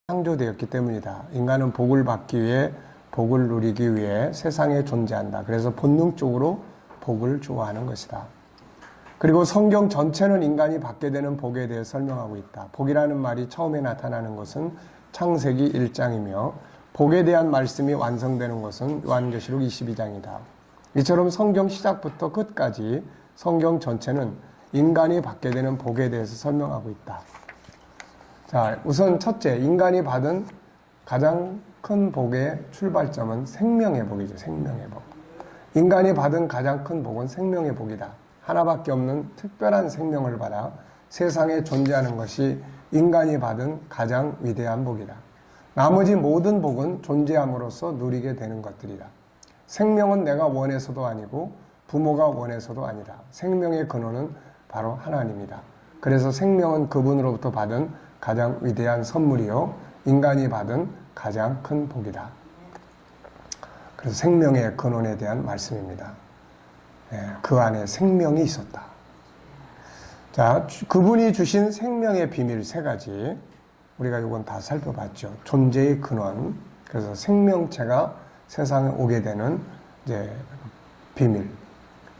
창조되었기 때문이다. 인간은 복을 받기 위해, 복을 누리기 위해 세상에 존재한다. 그래서 본능적으로 복을 좋아하는 것이다. 그리고 성경 전체는 인간이 받게 되는 복에 대해 설명하고 있다. 복이라는 말이 처음에 나타나는 것은 창세기 1장이며 복에 대한 말씀이 완성되는 것은 요한계시록 22장이다. 이처럼 성경 시작부터 끝까지 성경 전체는 인간이 받게 되는 복에 대해서 설명하고 있다. 자, 우선 첫째, 인간이 받은 가장 큰 복의 출발점은 생명의 복이죠. 생명의 복. 인간이 받은 가장 큰 복은 생명의 복이다. 하나밖에 없는 특별한 생명을 받아 세상에 존재하는 것이 인간이 받은 가장 위대한 복이다. 나머지 모든 복은 존재함으로써 누리게 되는 것들이다. 생명은 내가 원해서도 아니고 부모가 원해서도 아니다. 생명의 근원은 바로 하나님이다. 그래서 생명은 그분으로부터 받은 가장 위대한 선물이요, 인간이 받은 가장 큰 복이다. 그래서 생명의 근원에 대한 말씀입니다. 그 안에 생명이 있었다. 자, 그분이 주신 생명의 비밀 세 가지, 우리가 이건 다 살펴봤죠. 존재의 근원, 그래서 생명체가 세상에 오게 되는 이제 비밀,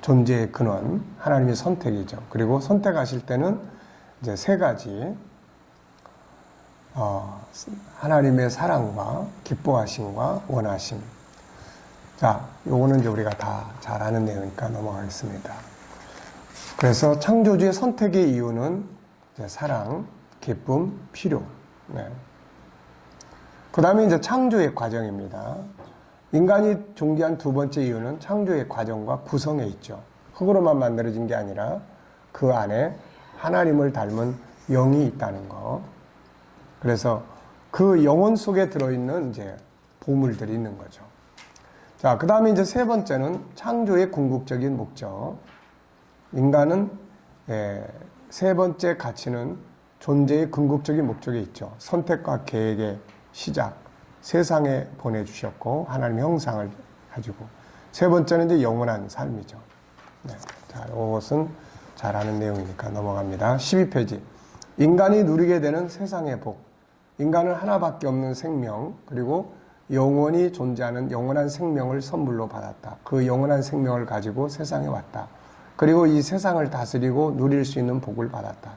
존재의 근원, 하나님의 선택이죠. 그리고 선택하실 때는 이제 세 가지, 하나님의 사랑과 기뻐하심과 원하심. 자, 요거는 이제 우리가 다 잘 아는 내용이니까 넘어가겠습니다. 그래서 창조주의 선택의 이유는 이제 사랑, 기쁨, 필요. 네. 그 다음에 이제 창조의 과정입니다. 인간이 존귀한 두 번째 이유는 창조의 과정과 구성에 있죠. 흙으로만 만들어진 게 아니라 그 안에 하나님을 닮은 영이 있다는 거. 그래서 그 영혼 속에 들어있는 이제 보물들이 있는 거죠. 자, 그 다음에 이제 세 번째는 창조의 궁극적인 목적. 인간은 세 번째 가치는 존재의 궁극적인 목적이 있죠. 선택과 계획의 시작, 세상에 보내주셨고 하나님의 형상을 가지고. 세 번째는 이제 영원한 삶이죠. 네. 자, 이것은 잘 아는 내용이니까 넘어갑니다. 12페이지. 인간이 누리게 되는 세상의 복. 인간은 하나밖에 없는 생명, 그리고 영원히 존재하는 영원한 생명을 선물로 받았다. 그 영원한 생명을 가지고 세상에 왔다. 그리고 이 세상을 다스리고 누릴 수 있는 복을 받았다.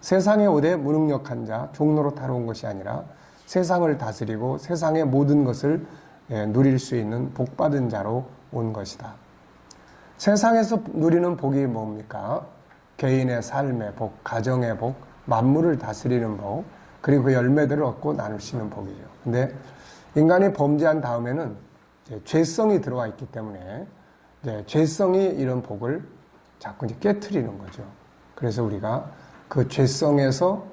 세상에 오되 무능력한 자, 종로로 타러 온 것이 아니라 세상을 다스리고 세상의 모든 것을 누릴 수 있는 복받은 자로 온 것이다. 세상에서 누리는 복이 뭡니까? 개인의 삶의 복, 가정의 복, 만물을 다스리는 복, 그리고 그 열매들을 얻고 나눌 수 있는 복이죠. 근데 인간이 범죄한 다음에는 이제 죄성이 들어와 있기 때문에 이제 죄성이 이런 복을 자꾸 이제 깨트리는 거죠. 그래서 우리가 그 죄성에서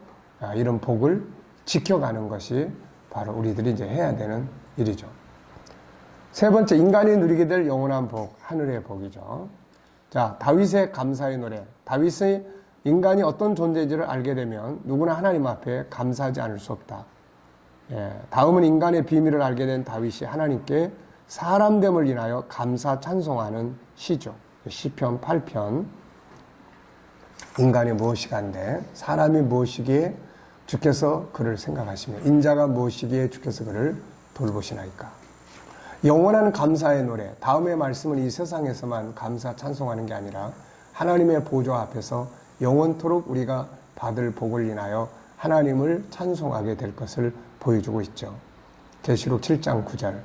이런 복을 지켜가는 것이 바로 우리들이 이제 해야 되는 일이죠. 세 번째, 인간이 누리게 될 영원한 복, 하늘의 복이죠. 자, 다윗의 감사의 노래. 다윗의 인간이 어떤 존재인지를 알게 되면 누구나 하나님 앞에 감사하지 않을 수 없다. 다음은 인간의 비밀을 알게 된 다윗이 하나님께 사람됨을 인하여 감사 찬송하는 시죠. 시편 8편. 인간이 무엇이간데 사람이 무엇이기에 주께서 그를 생각하시며 인자가 무엇이기에 주께서 그를 돌보시나이까. 영원한 감사의 노래. 다음의 말씀은 이 세상에서만 감사 찬송하는 게 아니라 하나님의 보좌 앞에서 영원토록 우리가 받을 복을 인하여 하나님을 찬송하게 될 것을 보여주고 있죠. 계시록 7장 9절.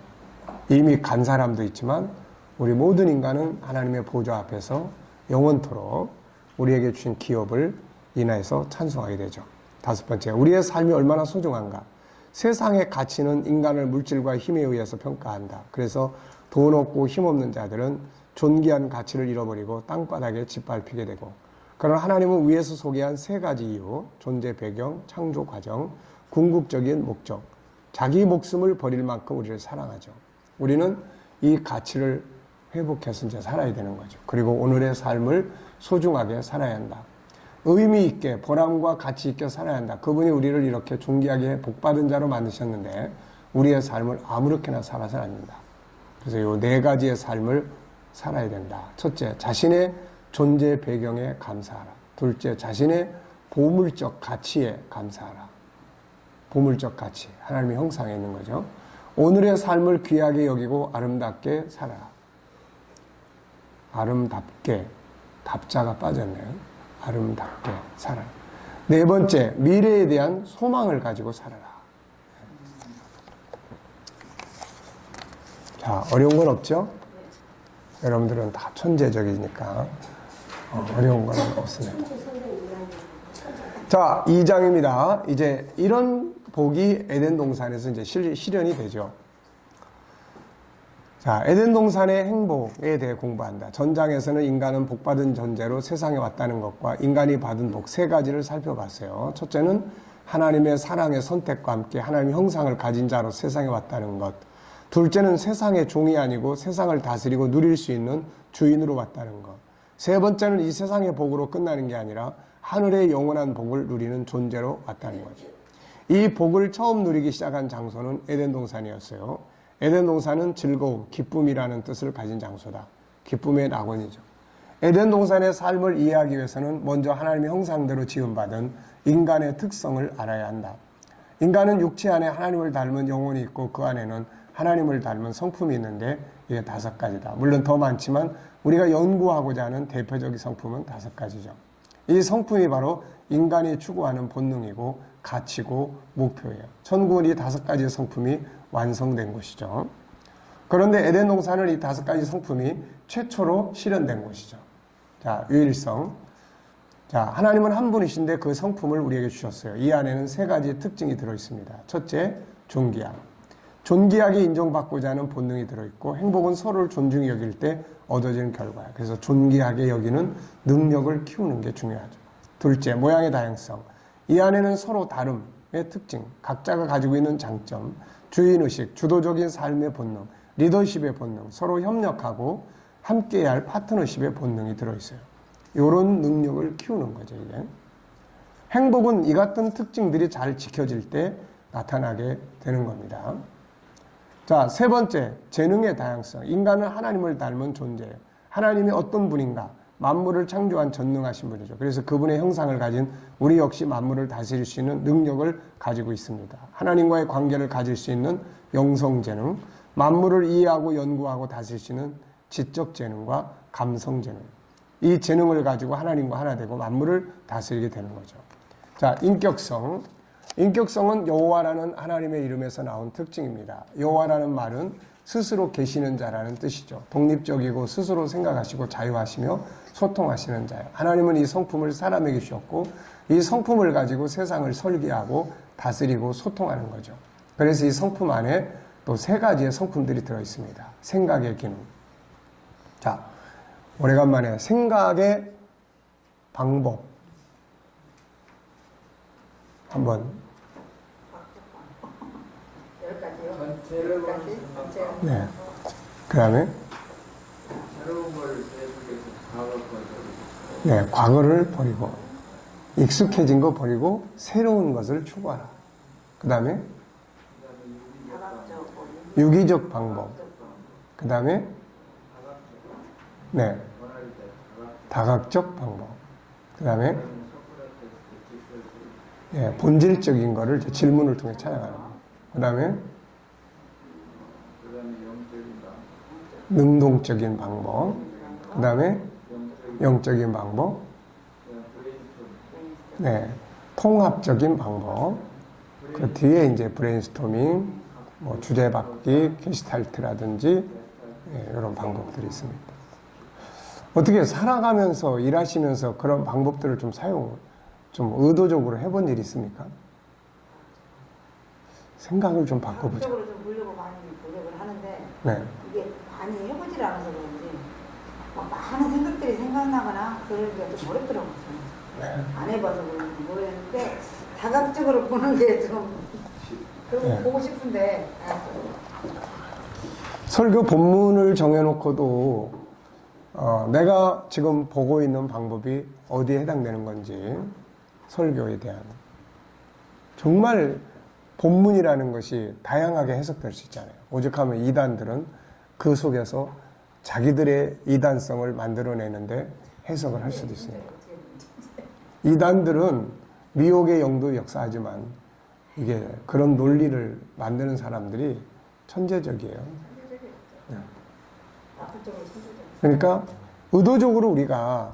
이미 간 사람도 있지만 우리 모든 인간은 하나님의 보좌 앞에서 영원토록 우리에게 주신 기업을 인하여서 찬송하게 되죠. 다섯 번째, 우리의 삶이 얼마나 소중한가. 세상의 가치는 인간을 물질과 힘에 의해서 평가한다. 그래서 돈 없고 힘 없는 자들은 존귀한 가치를 잃어버리고 땅바닥에 짓밟히게 되고, 그러나 하나님은 위에서 소개한 세 가지 이유, 존재 배경, 창조 과정, 궁극적인 목적, 자기 목숨을 버릴 만큼 우리를 사랑하죠. 우리는 이 가치를 회복해서 이제 살아야 되는 거죠. 그리고 오늘의 삶을 소중하게 살아야 한다. 의미 있게, 보람과 가치 있게 살아야 한다. 그분이 우리를 이렇게 존귀하게 복받은 자로 만드셨는데 우리의 삶을 아무렇게나 살아서는 안 된다. 그래서 이 네 가지의 삶을 살아야 된다. 첫째, 자신의 존재 배경에 감사하라. 둘째, 자신의 보물적 가치에 감사하라. 보물적 가치, 하나님의 형상에 있는 거죠. 오늘의 삶을 귀하게 여기고 아름답게 살아라. 아름답게, 답자가 빠졌네요. 아름답게 살아라. 네 번째, 미래에 대한 소망을 가지고 살아라. 자, 어려운 건 없죠? 여러분들은 다 천재적이니까 어려운 건 없습니다. 자, 2장입니다. 이제 이런 복이 에덴 동산에서 이제 실현이 되죠. 자, 에덴 동산의 행복에 대해 공부한다. 전장에서는 인간은 복받은 존재로 세상에 왔다는 것과 인간이 받은 복 세 가지를 살펴봤어요. 첫째는 하나님의 사랑의 선택과 함께 하나님의 형상을 가진 자로 세상에 왔다는 것. 둘째는 세상의 종이 아니고 세상을 다스리고 누릴 수 있는 주인으로 왔다는 것. 세 번째는 이 세상의 복으로 끝나는 게 아니라 하늘의 영원한 복을 누리는 존재로 왔다는 거죠. 이 복을 처음 누리기 시작한 장소는 에덴 동산이었어요. 에덴 동산은 즐거움, 기쁨이라는 뜻을 가진 장소다. 기쁨의 낙원이죠. 에덴 동산의 삶을 이해하기 위해서는 먼저 하나님의 형상대로 지음받은 인간의 특성을 알아야 한다. 인간은 육체 안에 하나님을 닮은 영혼이 있고 그 안에는 하나님을 닮은 성품이 있는데 이게 5가지다. 물론 더 많지만 우리가 연구하고자 하는 대표적인 성품은 5가지죠. 이 성품이 바로 인간이 추구하는 본능이고 가치고 목표예요. 천국은 이 5가지 성품이 완성된 곳이죠. 그런데 에덴 동산은 이 5가지 성품이 최초로 실현된 곳이죠. 자, 유일성. 자, 하나님은 한 분이신데 그 성품을 우리에게 주셨어요. 이 안에는 3가지 특징이 들어있습니다. 첫째, 존귀함. 존귀하게 인정받고자 하는 본능이 들어있고 행복은 서로를 존중히 여길 때 얻어지는 결과예요. 그래서 존귀하게 여기는 능력을 키우는 게 중요하죠. 둘째, 모양의 다양성. 이 안에는 서로 다름의 특징, 각자가 가지고 있는 장점, 주인의식, 주도적인 삶의 본능, 리더십의 본능, 서로 협력하고 함께해야 할 파트너십의 본능이 들어있어요. 이런 능력을 키우는 거죠, 이게. 행복은 이 같은 특징들이 잘 지켜질 때 나타나게 되는 겁니다. 자, 세 번째, 재능의 다양성. 인간은 하나님을 닮은 존재예요. 하나님이 어떤 분인가? 만물을 창조한 전능하신 분이죠. 그래서 그분의 형상을 가진 우리 역시 만물을 다스릴 수 있는 능력을 가지고 있습니다. 하나님과의 관계를 가질 수 있는 영성재능, 만물을 이해하고 연구하고 다스릴 수 있는 지적 재능과 감성 재능. 이 재능을 가지고 하나님과 하나 되고 만물을 다스리게 되는 거죠. 자, 인격성. 인격성은 여호와라는 하나님의 이름에서 나온 특징입니다. 여호와라는 말은 스스로 계시는 자라는 뜻이죠. 독립적이고 스스로 생각하시고 자유하시며 소통하시는 자예요. 하나님은 이 성품을 사람에게 주셨고 이 성품을 가지고 세상을 설계하고 다스리고 소통하는 거죠. 그래서 이 성품 안에 또 3가지의 성품들이 들어있습니다. 생각의 기능. 자, 오래간만에 생각의 방법 한번. 네. 그 다음에 네, 과거를 버리고 익숙해진 거 버리고 새로운 것을 추구하라. 그 다음에 유기적 방법. 그 다음에 네, 다각적 방법. 그 다음에 네, 본질적인 거를 질문을 통해 찾아가는 거. 그 다음에 능동적인 방법. 그 다음에 영적인 방법. 네, 통합적인 방법. 그 뒤에 이제 브레인스토밍, 뭐 주제 받기, 게시탈트라든지 네, 이런 방법들이 있습니다. 어떻게 살아가면서 일하시면서 그런 방법들을 좀 좀 의도적으로 해본 일 있습니까? 생각을 좀 바꿔보자. 적으로 좀 보려고 많이 노력을 하는데 네. 이게 많이 해보질 않아서 그런지 막 많은 생각들이 생각나거나 그런 게 좀 어렵더라고요. 네. 안 해봐서 그런지 모르겠는데 다각적으로 보는 게 좀 네. 보고 싶은데 설교 본문을 정해놓고도 내가 지금 보고 있는 방법이 어디에 해당되는 건지 설교에 대한 정말 본문이라는 것이 다양하게 해석될 수 있잖아요. 오죽하면 이단들은 그 속에서 자기들의 이단성을 만들어내는데 해석을 할 수도 있습니다. 이단들은 미혹의 영도 역사하지만 이게 그런 논리를 만드는 사람들이 천재적이에요. 네. 그러니까 의도적으로 우리가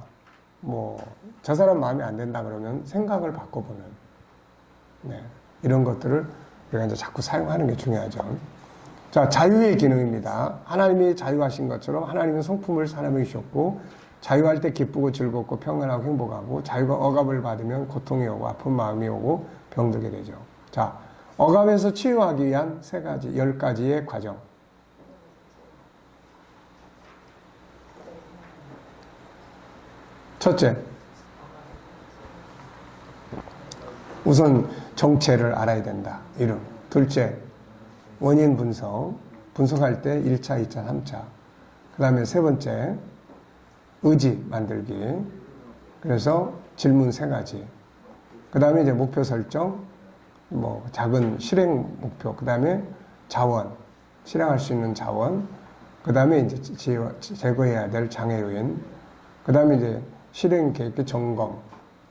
뭐 저 사람 마음에 안 든다 그러면 생각을 바꿔보는 이런 것들을 우리가 이제 자꾸 사용하는 게 중요하죠. 자, 자유의 기능입니다. 하나님이 자유하신 것처럼 하나님은 성품을 사람에게 주셨고 자유할 때 기쁘고 즐겁고 평안하고 행복하고 자유가 억압을 받으면 고통이 오고 아픈 마음이 오고 병들게 되죠. 자, 억압에서 치유하기 위한 10가지의 과정. 첫째, 우선 정체를 알아야 된다. 이름. 둘째, 원인 분석. 분석할 때 1차, 2차, 3차. 그 다음에 세 번째, 의지 만들기. 그래서 질문 3가지. 그 다음에 이제 목표 설정, 뭐 작은 실행 목표. 그 다음에 자원, 실행할 수 있는 자원. 그 다음에 이제 제거해야 될 장애 요인. 그 다음에 이제 실행 계획의 점검.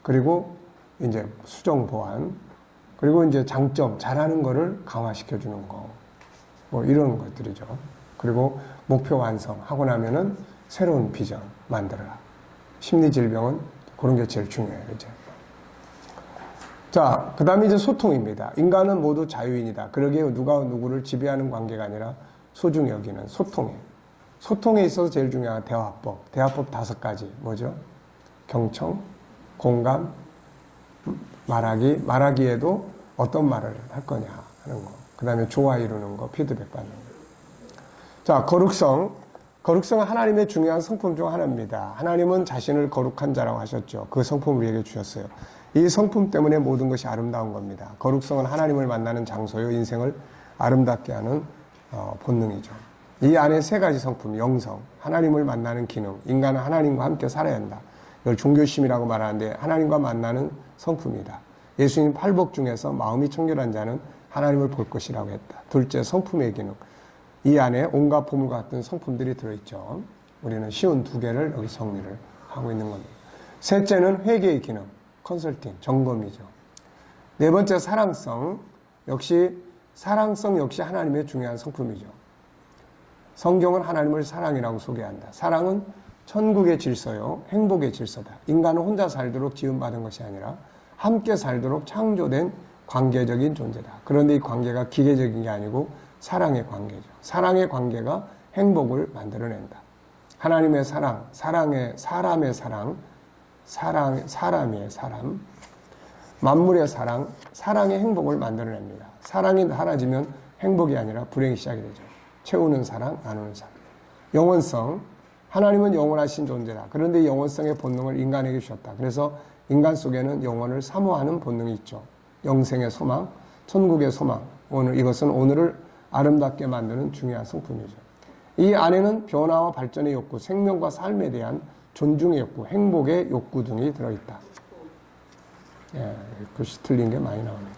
그리고 이제 수정 보완. 그리고 이제 장점, 잘하는 거를 강화시켜 주는 거. 뭐 이런 것들이죠. 그리고 목표 완성하고 나면은 새로운 비전 만들어라. 심리질병은 그런 게 제일 중요해요, 이제. 자, 그 다음에 이제 소통입니다. 인간은 모두 자유인이다. 그러기에 누가 누구를 지배하는 관계가 아니라 소중히 여기는 소통이에요. 소통에 있어서 제일 중요한 대화법. 대화법 5가지. 뭐죠? 경청, 공감, 말하기. 말하기에도 어떤 말을 할 거냐 하는 거. 그 다음에 조화 이루는 거, 피드백 받는 거. 자, 거룩성. 거룩성은 하나님의 중요한 성품 중 하나입니다. 하나님은 자신을 거룩한 자라고 하셨죠. 그 성품을 우리에게 주셨어요. 이 성품 때문에 모든 것이 아름다운 겁니다. 거룩성은 하나님을 만나는 장소요. 인생을 아름답게 하는 본능이죠. 이 안에 3가지 성품, 영성, 하나님을 만나는 기능, 인간은 하나님과 함께 살아야 한다. 이걸 종교심이라고 말하는데 하나님과 만나는 성품이다. 예수님 팔복 중에서 마음이 청결한 자는 하나님을 볼 것이라고 했다. 둘째, 성품의 기능. 이 안에 온갖 보물 같은 성품들이 들어있죠. 우리는 쉬운 2개를 여기 정리를 하고 있는 겁니다. 셋째는 회개의 기능, 컨설팅, 점검이죠. 네 번째, 사랑성 역시 하나님의 중요한 성품이죠. 성경은 하나님을 사랑이라고 소개한다. 사랑은 천국의 질서요, 행복의 질서다. 인간은 혼자 살도록 지음받은 것이 아니라 함께 살도록 창조된 관계적인 존재다. 그런데 이 관계가 기계적인 게 아니고 사랑의 관계죠. 사랑의 관계가 행복을 만들어낸다. 하나님의 사랑, 사람의 사랑, 사람의 사람, 만물의 사랑, 사랑의 행복을 만들어냅니다. 사랑이 사라지면 행복이 아니라 불행이 시작이 되죠. 채우는 사랑, 나누는 사랑. 영원성, 하나님은 영원하신 존재다. 그런데 이 영원성의 본능을 인간에게 주셨다. 그래서 인간 속에는 영원을 사모하는 본능이 있죠. 영생의 소망, 천국의 소망. 이것은 오늘을 아름답게 만드는 중요한 성품이죠. 이 안에는 변화와 발전의 욕구, 생명과 삶에 대한 존중의 욕구, 행복의 욕구 등이 들어있다. 예, 글씨 틀린 게 많이 나오네요.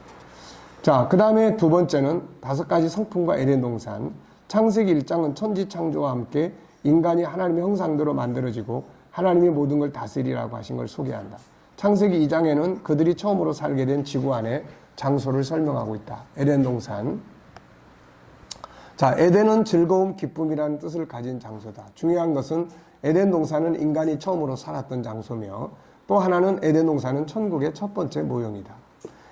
자, 그 다음에 2번째는 5가지 성품과 에덴 동산. 창세기 1장은 천지 창조와 함께 인간이 하나님의 형상대로 만들어지고 하나님이 모든 걸 다스리라고 하신 걸 소개한다. 창세기 2장에는 그들이 처음으로 살게 된 지구 안에 장소를 설명하고 있다. 에덴 동산. 자, 에덴은 즐거움, 기쁨이라는 뜻을 가진 장소다. 중요한 것은 에덴 동산은 인간이 처음으로 살았던 장소며 또 하나는 에덴 동산은 천국의 첫 번째 모형이다.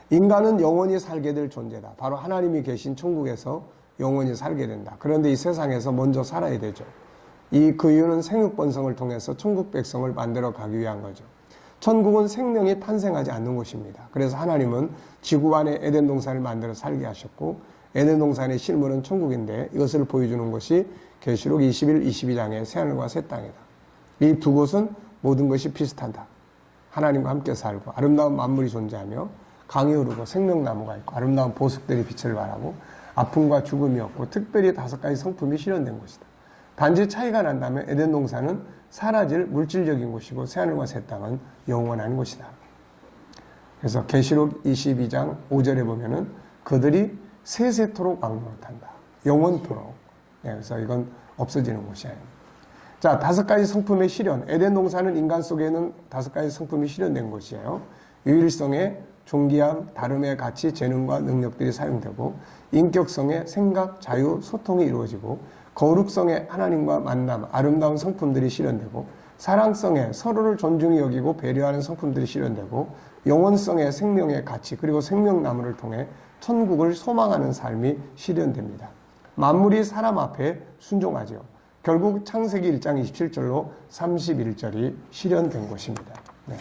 인간은 영원히 살게 될 존재다. 바로 하나님이 계신 천국에서 영원히 살게 된다. 그런데 이 세상에서 먼저 살아야 되죠. 그 이유는 생육번성을 통해서 천국 백성을 만들어 가기 위한 거죠. 천국은 생명이 탄생하지 않는 곳입니다. 그래서 하나님은 지구 안에 에덴 동산을 만들어 살게 하셨고 에덴 동산의 실물은 천국인데 이것을 보여주는 것이 계시록 21, 22장의 새하늘과 새 땅이다. 이 2곳은 모든 것이 비슷하다. 하나님과 함께 살고 아름다운 만물이 존재하며 강이 흐르고 생명나무가 있고 아름다운 보석들이 빛을 발하고 아픔과 죽음이 없고 특별히 5가지 성품이 실현된 곳이다. 단지 차이가 난다면 에덴 동산은 사라질 물질적인 곳이고 새하늘과 새 땅은 영원한 곳이다. 그래서 계시록 22장 5절에 보면은 그들이 세세토록 왕노릇한다. 영원토록. 그래서 이건 없어지는 곳이 아닙니다. 자, 5가지 성품의 실현. 에덴 동산은 인간 속에는 5가지 성품이 실현된 곳이에요. 유일성에 존귀함, 다름의 가치, 재능과 능력들이 사용되고 인격성에 생각, 자유, 소통이 이루어지고 거룩성에 하나님과 만남, 아름다운 성품들이 실현되고 사랑성에 서로를 존중히 여기고 배려하는 성품들이 실현되고 영원성에 생명의 가치 그리고 생명나무를 통해 천국을 소망하는 삶이 실현됩니다. 만물이 사람 앞에 순종하죠. 결국 창세기 1장 27절로 31절이 실현된 것입니다. 네.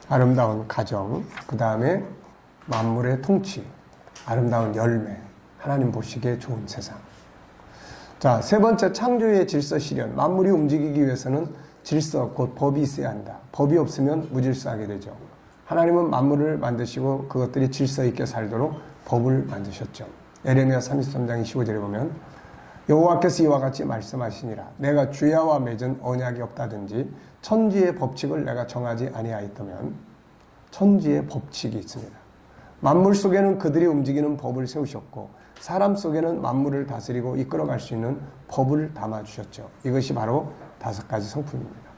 아름다운 가정, 그 다음에 만물의 통치, 아름다운 열매, 하나님 보시기에 좋은 세상. 자, 세 번째 창조의 질서 실현. 만물이 움직이기 위해서는 질서, 곧 법이 있어야 한다. 법이 없으면 무질서하게 되죠. 하나님은 만물을 만드시고 그것들이 질서 있게 살도록 법을 만드셨죠. 에레미야 33장 25절에 보면 여호와께서 이와 같이 말씀하시니라. 내가 주야와 맺은 언약이 없다든지 천지의 법칙을 내가 정하지 아니하였다면 천지의 법칙이 있습니다. 만물 속에는 그들이 움직이는 법을 세우셨고 사람 속에는 만물을 다스리고 이끌어갈 수 있는 법을 담아주셨죠. 이것이 바로 5가지 성품입니다.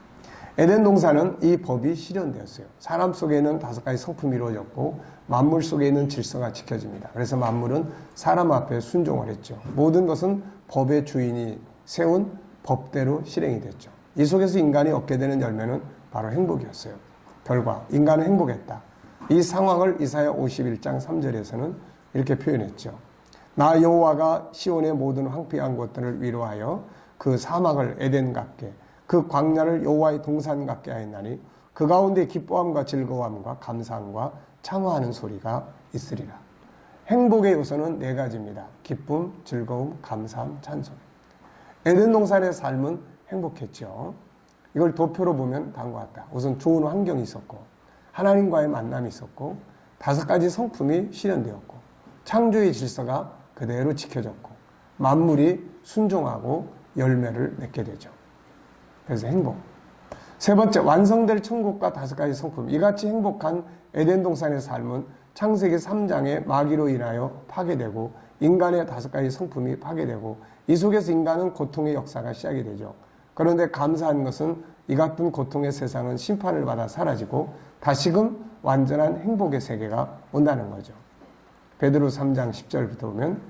에덴 동산은 이 법이 실현되었어요. 사람 속에는 5가지 성품이 이루어졌고 만물 속에 있는 질서가 지켜집니다. 그래서 만물은 사람 앞에 순종을 했죠. 모든 것은 법의 주인이 세운 법대로 실행이 됐죠. 이 속에서 인간이 얻게 되는 열매는 바로 행복이었어요. 결과 인간은 행복했다. 이 상황을 이사야 51장 3절에서는 이렇게 표현했죠. 나 여호와가 시온의 모든 황폐한 곳들을 위로하여 그 사막을 에덴 같게 그 광야를 여호와의 동산 같게 하였나니 그 가운데 기뻐함과 즐거움과 감사함과 창화하는 소리가 있으리라. 행복의 요소는 4가지입니다. 기쁨, 즐거움, 감사함, 찬송. 에덴 동산의 삶은 행복했죠. 이걸 도표로 보면 다음과 같다. 우선 좋은 환경이 있었고 하나님과의 만남이 있었고 5가지 성품이 실현되었고 창조의 질서가 그대로 지켜졌고 만물이 순종하고 열매를 맺게 되죠. 그래서 행복. 세 번째, 완성될 천국과 5가지 성품. 이같이 행복한 에덴 동산의 삶은 창세기 3장의 마귀로 인하여 파괴되고 인간의 5가지 성품이 파괴되고 이 속에서 인간은 고통의 역사가 시작이 되죠. 그런데 감사한 것은 이 같은 고통의 세상은 심판을 받아 사라지고 다시금 완전한 행복의 세계가 온다는 거죠. 베드로 3장 10절부터 보면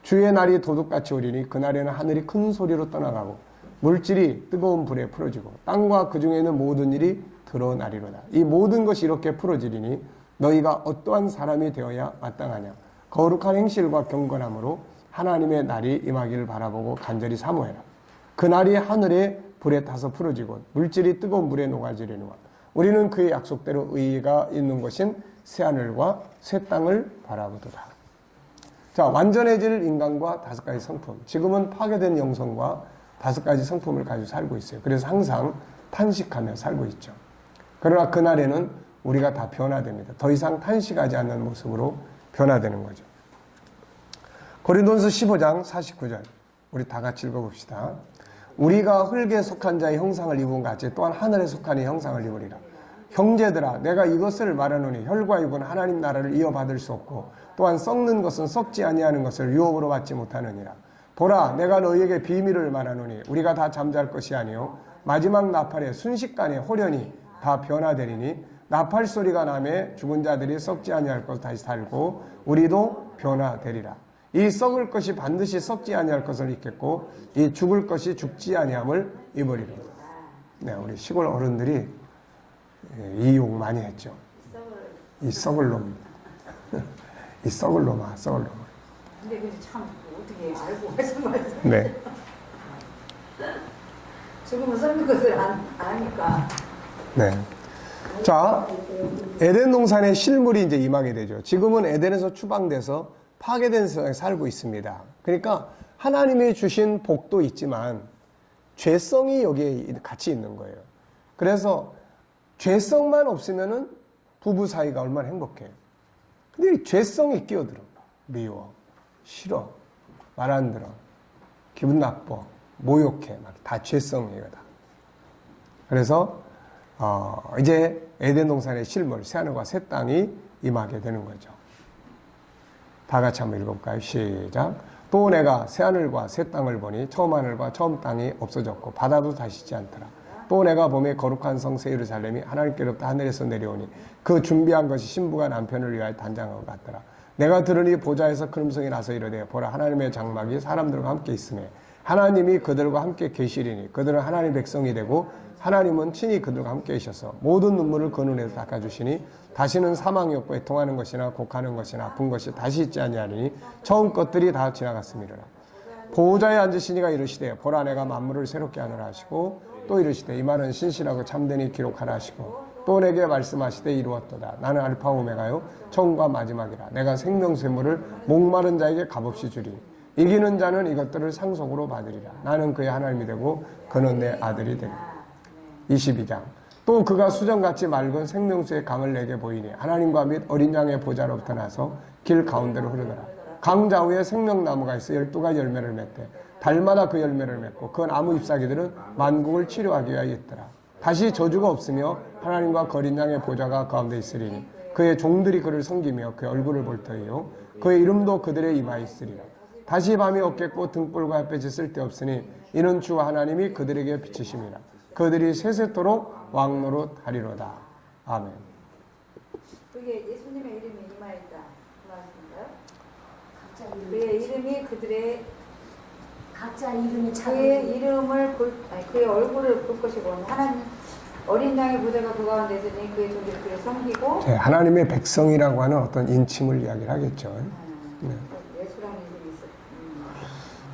주의 날이 도둑같이 오리니 그날에는 하늘이 큰 소리로 떠나가고 물질이 뜨거운 불에 풀어지고 땅과 그 중에 있는 모든 일이 드러나리로다. 이 모든 것이 이렇게 풀어지리니 너희가 어떠한 사람이 되어야 마땅하냐. 거룩한 행실과 경건함으로 하나님의 날이 임하기를 바라보고 간절히 사모해라. 그 날이 하늘에 불에 타서 풀어지고 물질이 뜨거운 물에 녹아지려니와 우리는 그의 약속대로 의의가 있는 것인 새하늘과 새 땅을 바라보도다. 자, 완전해질 인간과 5가지 성품. 지금은 파괴된 영성과 5가지 성품을 가지고 살고 있어요. 그래서 항상 탄식하며 살고 있죠. 그러나 그날에는 우리가 다 변화됩니다. 더 이상 탄식하지 않는 모습으로 변화되는 거죠. 고린도전서 15장 49절 우리 다 같이 읽어봅시다. 우리가 흙에 속한 자의 형상을 입은 같이 또한 하늘에 속한 이의 형상을 입으리라. 형제들아 내가 이것을 말하노니 혈과 육은 하나님 나라를 이어받을 수 없고 또한 썩는 것은 썩지 아니하는 것을 유업으로 받지 못하느니라. 보라 내가 너희에게 비밀을 말하노니 우리가 다 잠잘 것이 아니요 마지막 나팔에 순식간에 호련히 다 변화되리니 나팔 소리가 나매 죽은 자들이 썩지 아니할 것 다시 살고 우리도 변화되리라. 이 썩을 것이 반드시 썩지 아니할 것을 입겠고 이 죽을 것이 죽지 아니함을 입으리라. 네, 우리 시골 어른들이 이 욕 많이 했죠. 이 썩을 놈. 이 썩을 놈아, 썩을 놈아. 근데 그게 참 어떻게 알고 하신 말씀. 네. 지금은 썩는 것을 아니까. 네. 자, 에덴 동산의 실물이 이제 임하게 되죠. 지금은 에덴에서 추방돼서 파괴된 세상에 살고 있습니다. 그러니까 하나님이 주신 복도 있지만 죄성이 여기에 같이 있는 거예요. 그래서 죄성만 없으면은 부부 사이가 얼마나 행복해요. 근데 이 죄성이 끼어들어. 미워, 싫어, 말 안 들어, 기분 나빠, 모욕해, 막 다 죄성이에요, 다. 그래서 이제 에덴 동산의 실물, 새하늘과 새 땅이 임하게 되는 거죠. 다 같이 한번 읽어볼까요? 시작. 또 내가 새하늘과 새 땅을 보니 처음 하늘과 처음 땅이 없어졌고 바다도 다시 있지 않더라. 또 내가 봄에 거룩한 성새 예루살렘이 하나님께로부터 하늘에서 내려오니 그 준비한 것이 신부가 남편을 위하여 단장한 것 같더라. 내가 들으니 보좌에서 큰 음성이 나서 이르되 보라 하나님의 장막이 사람들과 함께 있으며 하나님이 그들과 함께 계시리니 그들은 하나님의 백성이 되고 하나님은 친히 그들과 함께 계셔서 모든 눈물을 그 눈에서 닦아주시니 다시는 사망이 없고 애통하는 것이나 곡하는 것이나 아픈 것이 다시 있지 아니하리니 처음 것들이 다 지나갔음이라. 보호자에 앉으시니가 이르시되 보라 내가 만물을 새롭게 하느라 하시고 또 이르시되 이 말은 신실하고 참되니 기록하라 하시고 또 내게 말씀하시되 이루었도다. 나는 알파 오메가요 처음과 마지막이라. 내가 생명샘물을 목마른 자에게 값없이 주리. 이기는 자는 이것들을 상속으로 받으리라. 나는 그의 하나님이 되고 그는 내 아들이 되리라. 22장 또 그가 수정같이 맑은 생명수의 강을 내게 보이니 하나님과 및 어린 양의 보좌로부터 나서 길 가운데로 흐르더라. 강 좌우에 생명나무가 있어 12가지 열매를 맺되 달마다 그 열매를 맺고 그 나무 잎사귀들은 만국을 치료하기 위하여 있더라. 다시 저주가 없으며 하나님과 그 어린 양의 보좌가 가운데 있으리니 그의 종들이 그를 섬기며 그의 얼굴을 볼 터이요 그의 이름도 그들의 이마에 있으리라. 다시 밤이 없겠고 등불과 햇볕이 쓸데없으니 이는 주 하나님이 그들에게 비치심이라. 그들이 세세토록 왕노릇 하리로다. 아멘. 그게 예수님의 이름이 이마에 있다 그 말씀인가요? 그의 이름이 그들의 각자 이름이 그의 이름을 그의 얼굴을 볼 것이고 하나님 어린 양의 보좌가 그 가운데 있으니 그의 종들이 그를 섬기고 하나님의 백성이라고 하는 어떤 인침을 이야기를 하겠죠. 네. 예수라는 이름이 있어.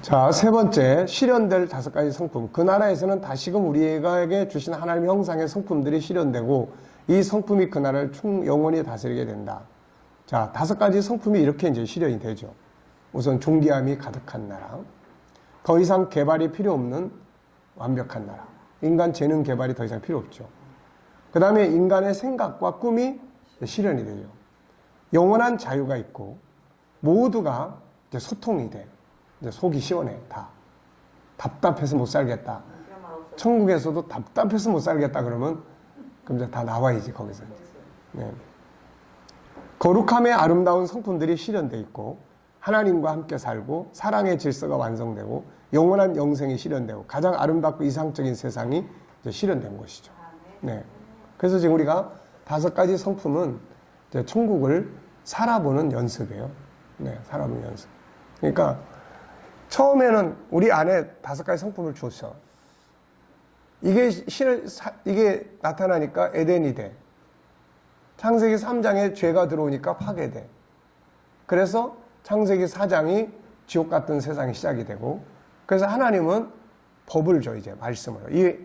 자, 세 번째, 실현될 5가지 성품. 그 나라에서는 다시금 우리에게 주신 하나님의 형상의 성품들이 실현되고 이 성품이 그 나라를 영원히 다스리게 된다. 자, 5가지 성품이 이렇게 이제 실현이 되죠. 우선 존귀함이 가득한 나라. 더 이상 개발이 필요 없는 완벽한 나라. 인간 재능 개발이 더 이상 필요 없죠. 그 다음에 인간의 생각과 꿈이 실현이 되죠. 영원한 자유가 있고 모두가 이제 소통이 돼. 이제 속이 시원해. 다 답답해서 못 살겠다. 천국에서도 답답해서 못 살겠다 그러면 그럼 이제 다 나와야지 거기서. 네. 거룩함의 아름다운 성품들이 실현돼 있고 하나님과 함께 살고 사랑의 질서가 완성되고 영원한 영생이 실현되고 가장 아름답고 이상적인 세상이 이제 실현된 것이죠. 네. 그래서 지금 우리가 5가지 성품은 이제 천국을 살아보는 연습이에요. 네, 살아보는 연습. 그러니까 처음에는 우리 안에 5가지 성품을 주었어. 이게 나타나니까 에덴이 돼. 창세기 3장에 죄가 들어오니까 파괴돼. 그래서 창세기 4장이 지옥 같은 세상이 시작이 되고, 그래서 하나님은 법을 줘, 이제 말씀으로. 이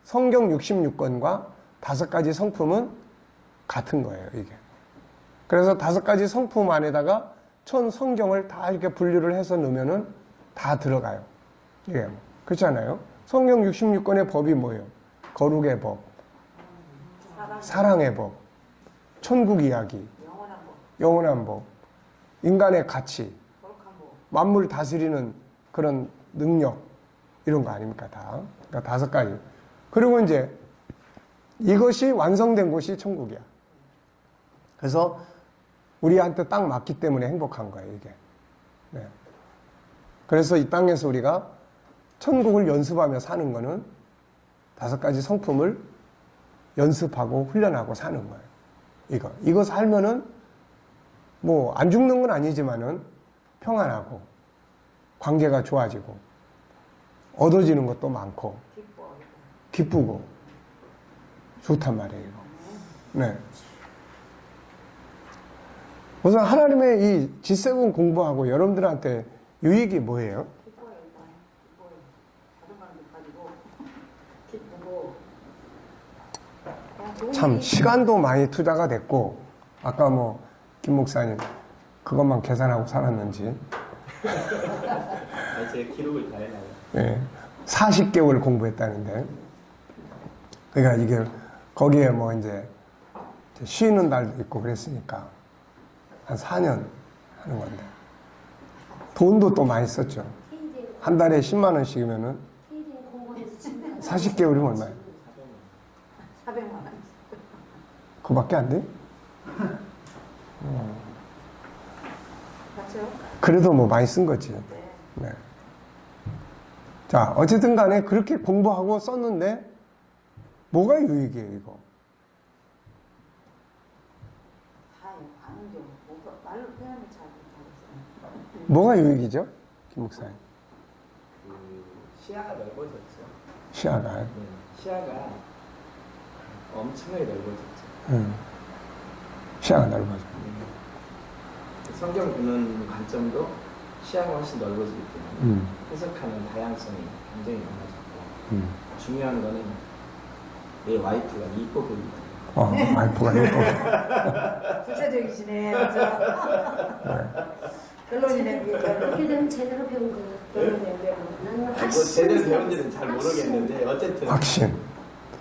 성경 66권과 5가지 성품은 같은 거예요, 이게. 그래서 5가지 성품 안에다가 전 성경을 다 이렇게 분류를 해서 넣으면은 다 들어가요. 예, 그렇잖아요. 성경 66권의 법이 뭐예요? 거룩의 법, 사랑의 법, 천국 이야기, 영원한 법, 인간의 가치, 만물 다스리는 그런 능력, 이런 거 아닙니까, 다. 그러니까 5가지. 그리고 이제 이것이 완성된 곳이 천국이야. 그래서 우리한테 딱 맞기 때문에 행복한 거예요, 이게. 네. 그래서 이 땅에서 우리가 천국을 연습하며 사는 거는 5가지 성품을 연습하고 훈련하고 사는 거예요. 이거 살면은 뭐 안 죽는 건 아니지만은 평안하고 관계가 좋아지고 얻어지는 것도 많고 기쁘고 좋단 말이에요, 이거. 네. 우선 하나님의 이 G7 공부하고 여러분들한테 유익이 뭐예요? 참 시간도 많이 투자가 됐고, 아까 뭐 김 목사님 그것만 계산하고 살았는지 제가 기록을 다 해놔요. 네, 40개월 공부했다는데, 그러니까 이게 거기에 뭐 이제 쉬는 날도 있고 그랬으니까 한 4년 하는 건데 돈도 또 많이 썼죠. 한 달에 10만 원씩이면은 40개월이면 얼마예요? 400만 원. 그거밖에 안 돼? 맞죠? 그래도 뭐 많이 쓴 거지. 네. 자, 어쨌든 간에 그렇게 공부하고 썼는데 뭐가 유익이에요, 이거? 다 아는데 말로 표현을 잘 못하겠어요. 뭐가 유익이죠? 김 목사님. 그 시야가 넓어졌죠. 시야가. 네, 시야가 엄청나게 넓어졌죠. 시야가 넓어져. 성경 보는 관점도 시야가 훨씬 넓어지기 때문에 음. 해석하는 다양성이 굉장히 많아졌고 중요한 거는 내 와이프가 이뻐 보이고 와이프가 예뻐. 구체적이시네. 결론이네. 그렇게 되면 제대로 배운 거예요. 결론이네. 나는 뭐 확신. 제대로 배운지는 잘 모르겠는데 어쨌든 확신.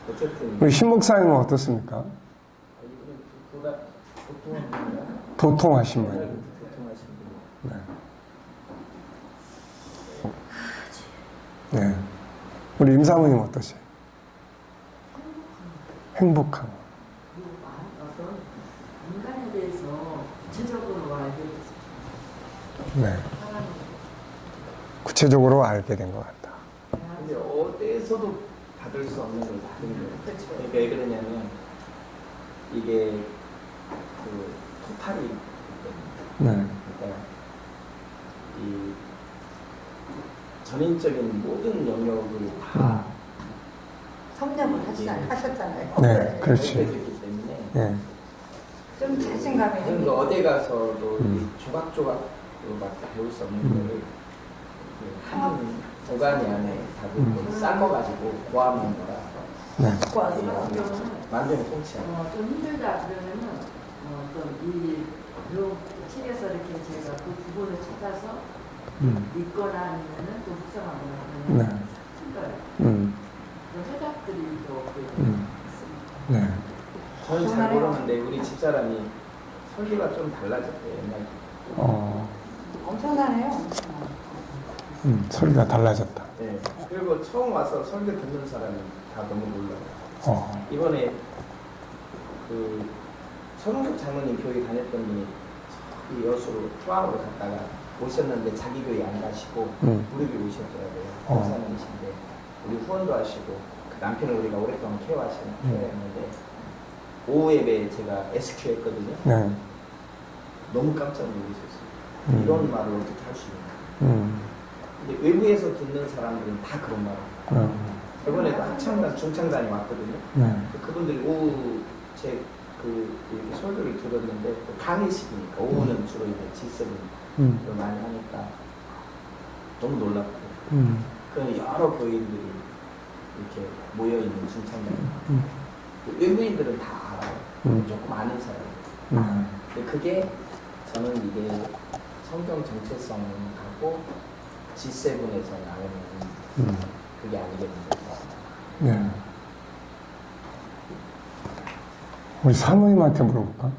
어쨌든 우리 신 목사님은 어떻습니까? 이분은 보다 보통한 분이야. 도통하신 분이에요. 보통하신 분. 네. 네. 우리 임사모님 어떠세요? 행복한 거. 어떤 인간에 대해서 구체적으로 알게 됐어요. 네. 구체적으로 알게 된 것 같다. 근데 어디에서도 받을 수 없는 걸 받은 거예요. 그렇죠. 그러니까 왜 그러냐면 이게 그 토탈이 네. 그러니까 이 전인적인 모든 영역을 다 섭렵을 하셨잖아요. 네, 그렇지. 됐기 때문에 네. 좀 자신감이 그래서 생기고. 어디 가서도 이 조각조각으로 막 배울 수 없는 거를 한 도가니 안에 다 삶아가지고 고아놓은 거라 네. 완전히 통치야. 좀 힘들다 그러면은 어떤 이 책에서 이렇게 제가 그 부분을 찾아서 읽거나 아니면은 또 묵상하거나 네. 그러면 힘들어요. 그런 해답들이 또 있습니다. 네. 저는 잘 모르는데 우리 집사람이 설계가 좀 달라졌대요. 옛날. 엄청나네요. 소리가 달라졌다. 네. 그리고 처음 와서 설교 듣는 사람은 다 너무 놀라요. 이번에 그 서른석 장로님 교회 다녔던 분이 저기 여수로 포항으로 갔다가 오셨는데 자기 교회 안 가시고 우리 교회 오셨더라고요. 목사님이신데 우리 후원도 하시고 그 남편을 우리가 오랫동안 케어했는데 오후 예배에 제가 SQ 했거든요. 네. 너무 깜짝 놀라셨어요. 이런 말을 어떻게 할 수 있나. 근데 외부에서 듣는 사람들은 다 그런 말을 해요. 이번에도 합창단, 중창단이 왔거든요. 네. 그분들이 오후 이렇게 설교를 들었는데 또 강의식이니까 오후는 주로 이제 G7을 많이 하니까 너무 놀랍고 그런 여러 교인들이 이렇게 모여있는 중창단 외부인들은 다 알아요. 조금 아는 사람. 근데 그게 저는 이게 성경 정체성하고 G7에서 나오는 그게 아니겠는가. 네. 우리 사모님한테 물어볼까?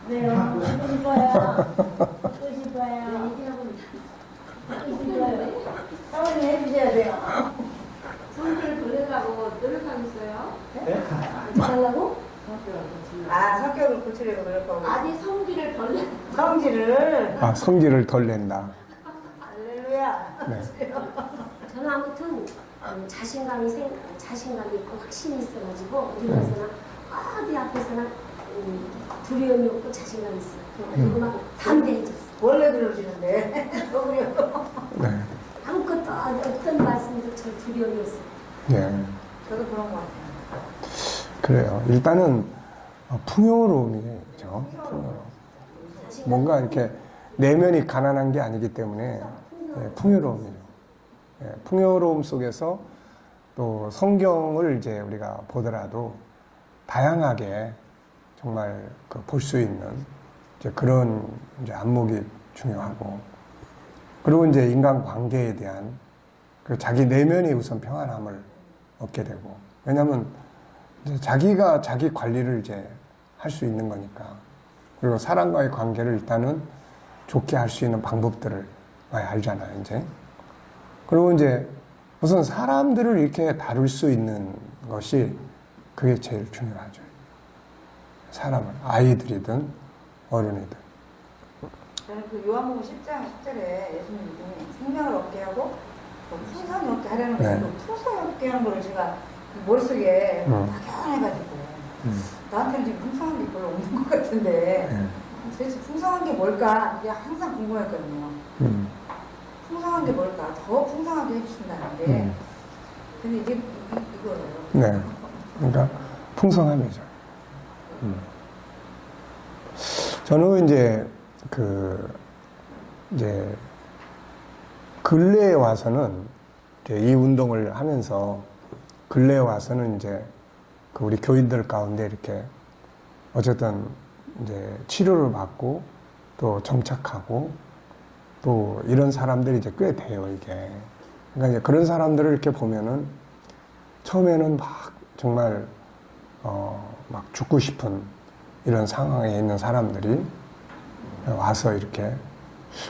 네, 듣고 싶어요. 듣고 싶어요. 듣고 싶어요. 사모님 해주셔야 돼요. 성질을 돌리려고 노력하고 있어요. 네? 하려고? 성격을 고치려고 노력하고. 아니 성질을 벌레. 성질을. 성질을 덜 낸다. 할렐루야. 네. 저는 아무튼 자신감이 있고 확신이 있어가지고 어디 가서나 어디 앞에서나 두려움이 없고 자신감이 있어. 그리고 막 담대해졌어. 원래 그러시는데. 네. 아무것도 어떤 말씀도 저 두려움이 없어. 네. 저도 그런 것 같아요. 그래요. 일단은 풍요로움이죠. 풍요로움. 뭔가 이렇게 내면이 가난한 게 아니기 때문에 풍요로움이죠. 풍요로움 속에서 또 성경을 이제 우리가 보더라도 다양하게 정말 볼 수 있는 이제 그런 이제 안목이 중요하고, 그리고 이제 인간 관계에 대한 그 자기 내면이 우선 평안함을 얻게 되고, 왜냐하면 이제 자기가 자기 관리를 이제 할 수 있는 거니까. 그리고 사람과의 관계를 일단은 좋게 할 수 있는 방법들을 많이 알잖아요, 이제. 그리고 이제 우선 사람들을 이렇게 다룰 수 있는 것이 그게 제일 중요하죠. 사람을, 아이들이든 어른이든. 저는 그 요한복음 10장 10절에 예수님이 생명을 얻게 하고 뭐 풍성이 없게 하려는 네. 거지. 풍성이 없게 하는 거를 제가 머릿속에 막연해가지고 나한테는 지금 풍성한 게 별로 없는 것 같은데 도대체 풍성한 게 뭘까? 이게 항상 궁금했거든요. 풍성한 게 뭘까? 더 풍성하게 해주신다는데 근데 이게 이거예요. 네. 그러니까 풍성함이죠. 저는 이제 근래에 와서는 이제 이 운동을 하면서 근래에 와서는 이제 그 우리 교인들 가운데 이렇게 어쨌든 이제 치료를 받고 또 정착하고 또 이런 사람들이 이제 꽤 돼요, 이게. 그러니까 이제 그런 사람들을 이렇게 보면은 처음에는 막 정말 막 죽고 싶은 이런 상황에 있는 사람들이 와서 이렇게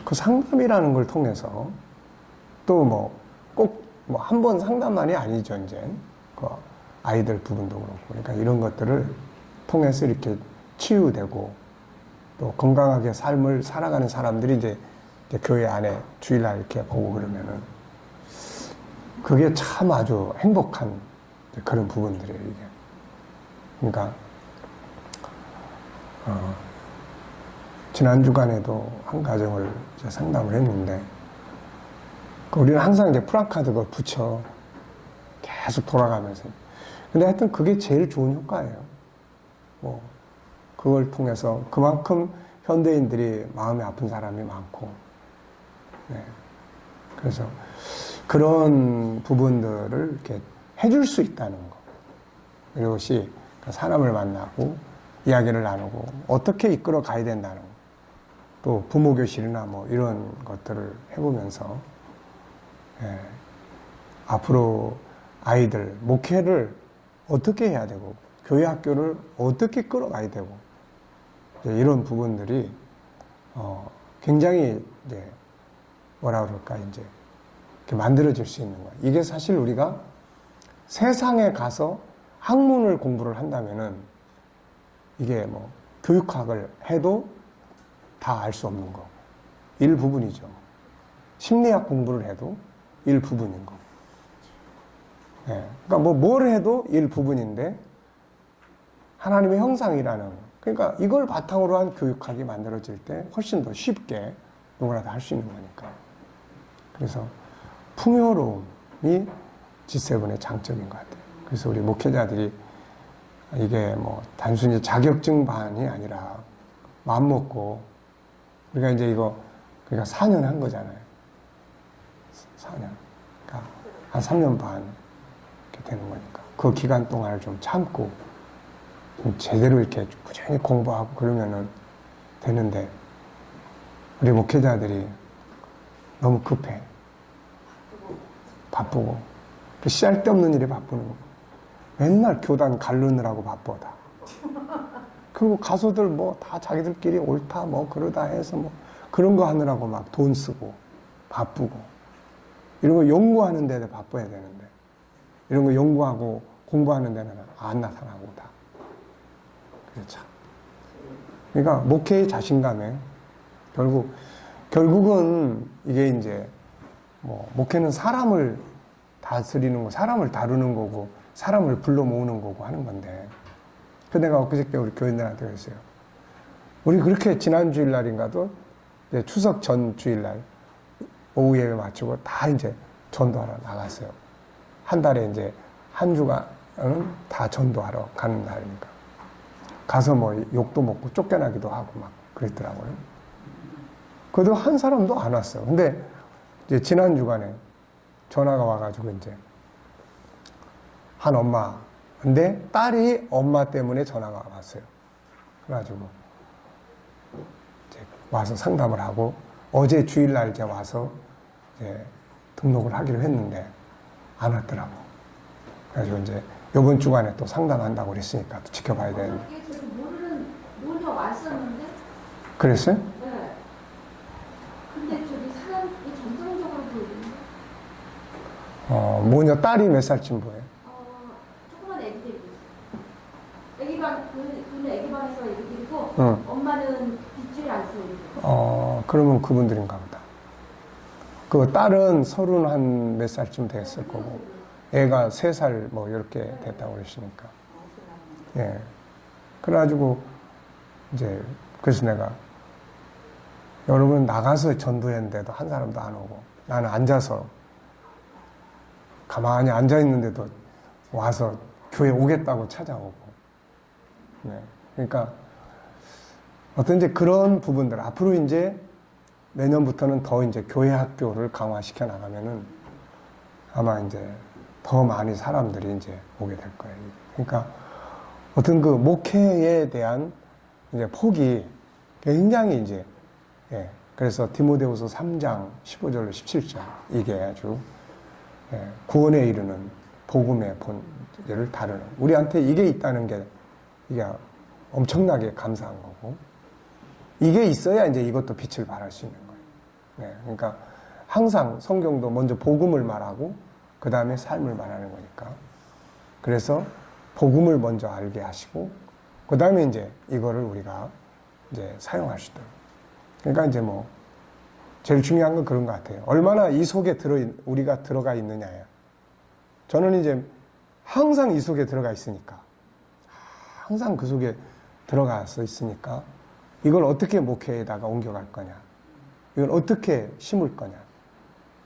그 상담이라는 걸 통해서 또 뭐 꼭 뭐 한 번 상담만이 아니죠, 이제. 그 아이들 부분도 그렇고. 그러니까 이런 것들을 통해서 이렇게 치유되고 또 건강하게 삶을 살아가는 사람들이 이제 교회 안에 주일날 이렇게 보고 그러면은 그게 참 아주 행복한 그런 부분들이에요, 이게. 그러니까, 지난 주간에도 한 가정을 이제 상담을 했는데, 우리는 항상 이제 프랑카드 그걸 붙여. 계속 돌아가면서. 근데 하여튼 그게 제일 좋은 효과예요. 뭐, 그걸 통해서 그만큼 현대인들이 마음이 아픈 사람이 많고, 네. 그래서 그런 부분들을 이렇게 해줄 수 있다는 거. 이것이 사람을 만나고 이야기를 나누고 어떻게 이끌어 가야 된다는 거. 또 부모 교실이나 뭐 이런 것들을 해보면서 앞으로 아이들 목회를 어떻게 해야 되고 교회 학교를 어떻게 끌어가야 되고 이런 부분들이 굉장히 이제 뭐라 그럴까 이제 이렇게 만들어질 수 있는 거예요. 이게 사실 우리가 세상에 가서 학문을 공부를 한다면은 이게 뭐 교육학을 해도 다 알 수 없는 거. 일부분이죠. 심리학 공부를 해도 일부분인 거. 네. 그러니까 뭘 해도 일부분인데 하나님의 형상이라는 그러니까 이걸 바탕으로 한 교육학이 만들어질 때 훨씬 더 쉽게 누구나 다 할 수 있는 거니까. 그래서 풍요로움이 G7의 장점인 것 같아요. 그래서 우리 목회자들이 이게 뭐 단순히 자격증 반이 아니라 마음먹고 우리가 이제 이거 그러니까 4년 한 거잖아요. 4년. 그러니까 한 3년 반 이렇게 되는 거니까 그 기간 동안을 좀 참고 좀 제대로 이렇게 꾸준히 공부하고 그러면은 되는데 우리 목회자들이 너무 급해. 바쁘고 또 쓸데없는 일에 바쁘는 거. 맨날 교단 가르느라고 바빠 다. 그리고 가수들 뭐 다 자기들끼리 옳다 뭐 그러다 해서 뭐 그런 거 하느라고 막 돈 쓰고 바쁘고 이런 거 연구하는 데도 바빠야 되는데 이런 거 연구하고 공부하는 데는 안 나타나고 다. 그렇죠. 그러니까 목회의 자신감에 결국은 이게 이제 뭐 목회는 사람을 다스리는 거, 사람을 다루는 거고 사람을 불러 모으는 거고 하는 건데 그 내가 엊그저께 우리 교인들한테 그랬어요. 우리 그렇게 지난 주일날인가도 이제 추석 전 주일날 오후 예배 마치고 다 이제 전도하러 나갔어요. 한 달에 이제 한 주간은 다 전도하러 가는 날이니까. 가서 뭐 욕도 먹고 쫓겨나기도 하고 막 그랬더라고요. 그래도 한 사람도 안 왔어요. 근데 이제 지난 주간에 전화가 와가지고 이제 한 엄마, 근데 딸이 엄마 때문에 전화가 왔어요. 그래가지고 이제 와서 상담을 하고 어제 주일날 이제 와서 이제 등록을 하기로 했는데 안 왔더라고. 그래가지고 이제 이번 주간에 또 상담한다고 그랬으니까 또 지켜봐야 되는데. 이게 지금 모녀 왔었는데. 그랬어요? 네. 근데 저기 사람이 정상적으로 보이는데. 모녀 딸이 몇 살쯤 보여요? 조그만 애기들이 있어요. 애기방, 그는 애기방에서 애기들이고, 응. 엄마는 빗줄 안 쓰고. 그러면 그분들인가 보다. 그 딸은 30 몇 살쯤 됐을 거고, 애가 3살 뭐 이렇게 됐다고 그러시니까. 예. 그래가지고, 이제, 그래서 내가, 여러분 나가서 전도했는데도 한 사람도 안 오고, 나는 앉아서, 가만히 앉아있는데도 와서 교회 오겠다고 찾아오고. 네. 그러니까, 어떤 이제 그런 부분들, 앞으로 이제 내년부터는 더 이제 교회 학교를 강화시켜 나가면은 아마 이제 더 많이 사람들이 이제 오게 될 거예요. 그러니까 어떤 그 목회에 대한 이제 폭이 굉장히 이제, 예. 그래서 디모데후서 3장 15절로 17절 이게 아주, 예. 구원에 이르는 복음의 본질을 다루는, 우리한테 이게 있다는 게 이게 엄청나게 감사한 거고, 이게 있어야 이제 이것도 빛을 발할 수 있는 거예요. 네, 그러니까 항상 성경도 먼저 복음을 말하고 그 다음에 삶을 말하는 거니까. 그래서 복음을 먼저 알게 하시고 그 다음에 이제 이거를 우리가 이제 사용할 수 있도록. 그러니까 이제 뭐 제일 중요한 건 그런 것 같아요. 얼마나 이 속에 우리가 들어가 있느냐예요. 저는 이제 항상 이 속에 들어가 있으니까, 항상 그 속에 들어가서 있으니까 이걸 어떻게 목회에다가 옮겨갈 거냐, 이걸 어떻게 심을 거냐,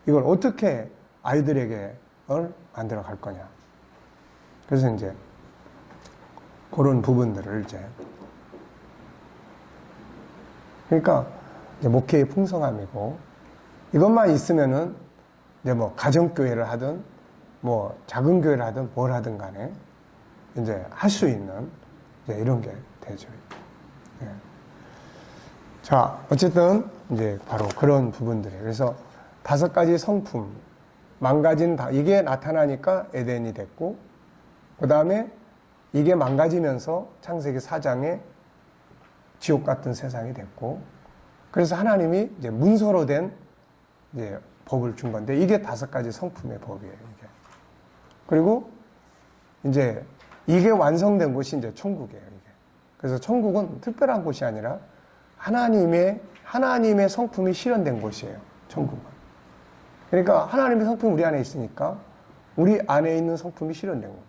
이걸 어떻게 아이들에게 만들어 갈 거냐. 그래서 이제 그런 부분들을 이제, 그러니까 이제 목회의 풍성함이고, 이것만 있으면은 이제 뭐 가정교회를 하든 뭐 작은 교회를 하든 뭘 하든 간에 이제 할 수 있는 이제 이런 게 되죠. 예. 자, 어쨌든 이제 바로 그런 부분들이에요. 그래서 5가지 성품, 망가진 이게 나타나니까 에덴이 됐고, 그 다음에 이게 망가지면서 창세기 4장에 지옥 같은 세상이 됐고, 그래서 하나님이 이제 문서로 된 이제 법을 준 건데, 이게 5가지 성품의 법이에요, 이게. 그리고 이제 이게 완성된 곳이 이제 천국이에요, 이게. 그래서 천국은 특별한 곳이 아니라 하나님의 성품이 실현된 곳이에요, 천국은. 그러니까 하나님의 성품이 우리 안에 있으니까 우리 안에 있는 성품이 실현된 거예요.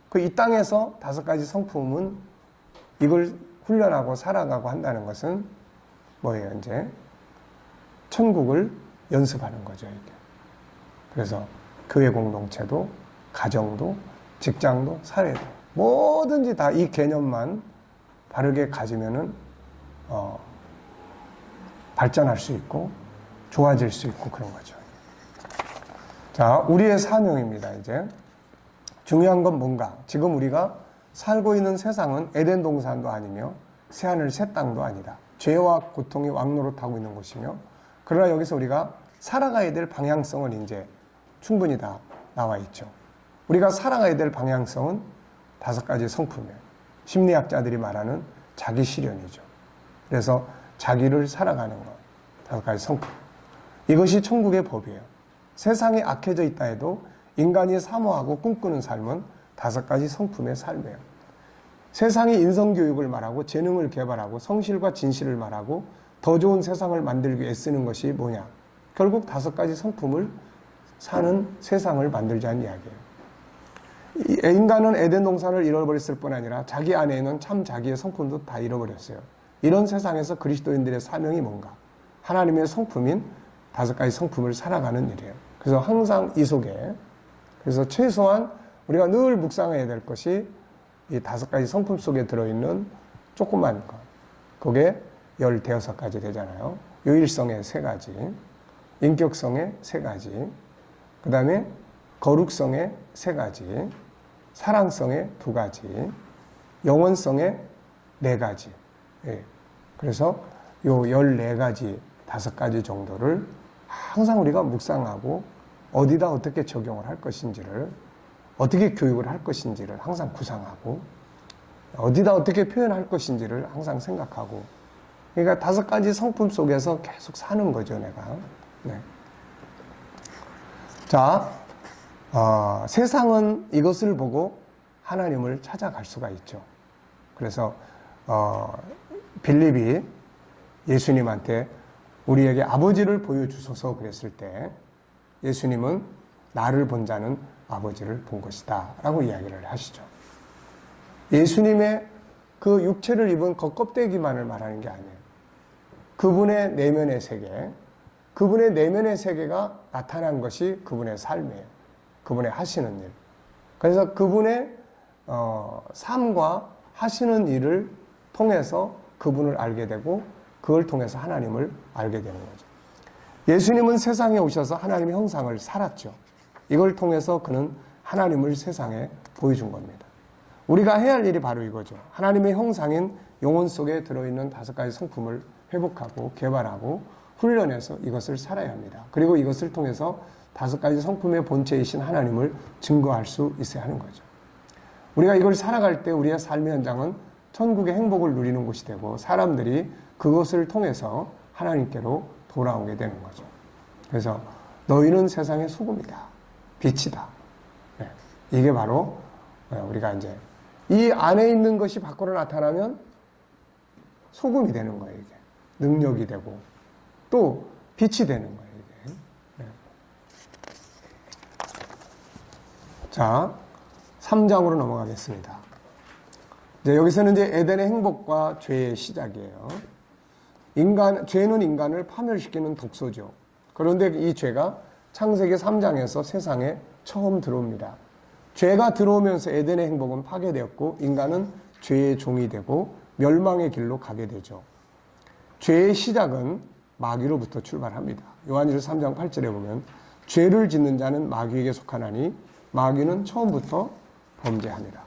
그 이 땅에서 5가지 성품은 이걸 훈련하고 살아가고 한다는 것은 뭐예요, 이제? 천국을 연습하는 거죠, 이게. 그래서 교회 공동체도, 가정도, 직장도, 사회도, 뭐든지 다 이 개념만 바르게 가지면은, 발전할 수 있고, 좋아질 수 있고, 그런 거죠. 자, 우리의 사명입니다, 이제. 중요한 건 뭔가? 지금 우리가 살고 있는 세상은 에덴 동산도 아니며, 새하늘 새 땅도 아니다. 죄와 고통이 왕노릇하고 있는 곳이며, 그러나 여기서 우리가 살아가야 될 방향성은 이제 충분히 다 나와 있죠. 우리가 살아가야 될 방향성은 5가지 성품이에요. 심리학자들이 말하는 자기 실현이죠. 그래서 자기를 살아가는 것, 5가지 성품. 이것이 천국의 법이에요. 세상이 악해져 있다 해도 인간이 사모하고 꿈꾸는 삶은 5가지 성품의 삶이에요. 세상이 인성교육을 말하고 재능을 개발하고 성실과 진실을 말하고 더 좋은 세상을 만들기 위해 애쓰는 것이 뭐냐? 결국 5가지 성품을 사는 세상을 만들자는 이야기예요. 인간은 에덴 동산을 잃어버렸을 뿐 아니라 자기 안에 있는 참 자기의 성품도 다 잃어버렸어요. 이런 세상에서 그리스도인들의 사명이 뭔가? 하나님의 성품인 5가지 성품을 살아가는 일이에요. 그래서 항상 이 속에, 그래서 최소한 우리가 늘 묵상해야 될 것이 이 5가지 성품 속에 들어있는 조그만 것. 그게 15가지 되잖아요. 유일성의 3가지, 인격성의 3가지, 그 다음에 거룩성의 3가지, 사랑성의 2가지, 영원성의 4가지. 예. 그래서 요 14가지, 5가지 정도를 항상 우리가 묵상하고 어디다 어떻게 적용을 할 것인지를, 어떻게 교육을 할 것인지를 항상 구상하고, 어디다 어떻게 표현할 것인지를 항상 생각하고, 그러니까 5가지 성품 속에서 계속 사는 거죠, 내가. 네. 자, 세상은 이것을 보고 하나님을 찾아갈 수가 있죠. 그래서 빌립이 예수님한테 우리에게 아버지를 보여주소서 그랬을 때 예수님은 나를 본 자는 아버지를 본 것이다 라고 이야기를 하시죠. 예수님의 그 육체를 입은 겉껍데기만을 말하는 게 아니에요. 그분의 내면의 세계, 그분의 내면의 세계가 나타난 것이 그분의 삶이에요. 그분의 하시는 일. 그래서 그분의 삶과 하시는 일을 통해서 그분을 알게 되고 그걸 통해서 하나님을 알게 되는 거죠. 예수님은 세상에 오셔서 하나님의 형상을 살았죠. 이걸 통해서 그는 하나님을 세상에 보여준 겁니다. 우리가 해야 할 일이 바로 이거죠. 하나님의 형상인 영혼 속에 들어있는 5가지 성품을 회복하고 개발하고 훈련해서 이것을 살아야 합니다. 그리고 이것을 통해서 5가지 성품의 본체이신 하나님을 증거할 수 있어야 하는 거죠. 우리가 이걸 살아갈 때 우리의 삶의 현장은 천국의 행복을 누리는 곳이 되고 사람들이 그것을 통해서 하나님께로 돌아오게 되는 거죠. 그래서 너희는 세상의 소금이다. 빛이다. 네. 이게 바로 우리가 이제 이 안에 있는 것이 밖으로 나타나면 소금이 되는 거예요. 이게 능력이 되고 또 빛이 되는 거예요. 이게. 네. 자, 3장으로 넘어가겠습니다. 이제 여기서는 이제 에덴의 행복과 죄의 시작이에요. 죄는 인간을 파멸시키는 독소죠. 그런데 이 죄가 창세기 3장에서 세상에 처음 들어옵니다. 죄가 들어오면서 에덴의 행복은 파괴되었고 인간은 죄의 종이 되고 멸망의 길로 가게 되죠. 죄의 시작은 마귀로부터 출발합니다. 요한일서 3장 8절에 보면 죄를 짓는 자는 마귀에게 속하나니 마귀는 처음부터 범죄합니다.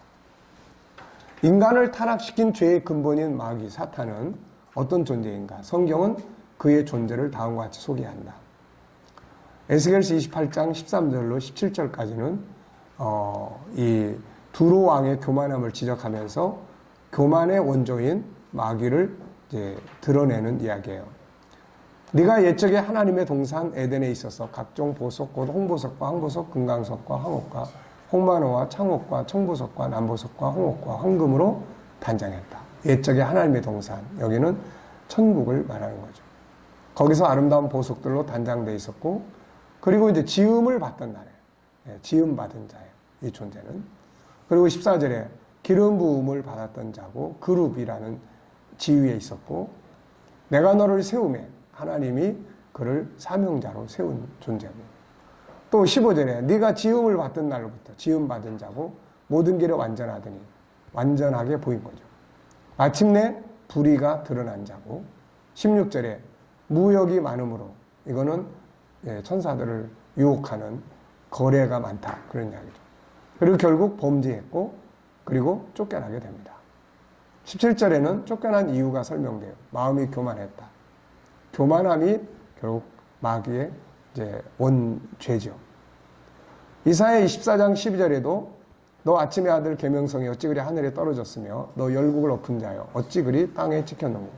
인간을 타락시킨 죄의 근본인 마귀 사탄은 어떤 존재인가? 성경은 그의 존재를 다음과 같이 소개한다. 에스겔서 28장 13절로 17절까지는 이 두로 왕의 교만함을 지적하면서 교만의 원조인 마귀를 이제 드러내는 이야기예요. 네가 옛적에 하나님의 동산 에덴에 있어서 각종 보석, 곧 홍보석과 황보석, 금강석과 황옥과 홍만호와 창옥과 청보석과 남보석과 홍옥과 황금으로 단장했다. 옛적에 하나님의 동산, 여기는 천국을 말하는 거죠. 거기서 아름다운 보석들로 단장되어 있었고, 그리고 이제 지음을 받던 날에, 지음 받은 자예요, 이 존재는. 그리고 14절에 기름 부음을 받았던 자고, 그룹이라는 지위에 있었고, 내가 너를 세우매, 하나님이 그를 사명자로 세운 존재고, 또 15절에 네가 지음을 받던 날로부터 지음 받은 자고 모든 길에 완전하더니 완전하게 보인 거죠. 마침내 불의가 드러난 자고, 16절에 무역이 많으므로, 이거는 천사들을 유혹하는 거래가 많다, 그런 이야기죠. 그리고 결국 범죄했고 그리고 쫓겨나게 됩니다. 17절에는 쫓겨난 이유가 설명돼요. 마음이 교만했다. 교만함이 결국 마귀의 이제 원죄죠. 이사야 24장 12절에도 너 아침의 아들 계명성이 어찌 그리 하늘에 떨어졌으며 너 열국을 엎은 자여 어찌 그리 땅에 찍혔는고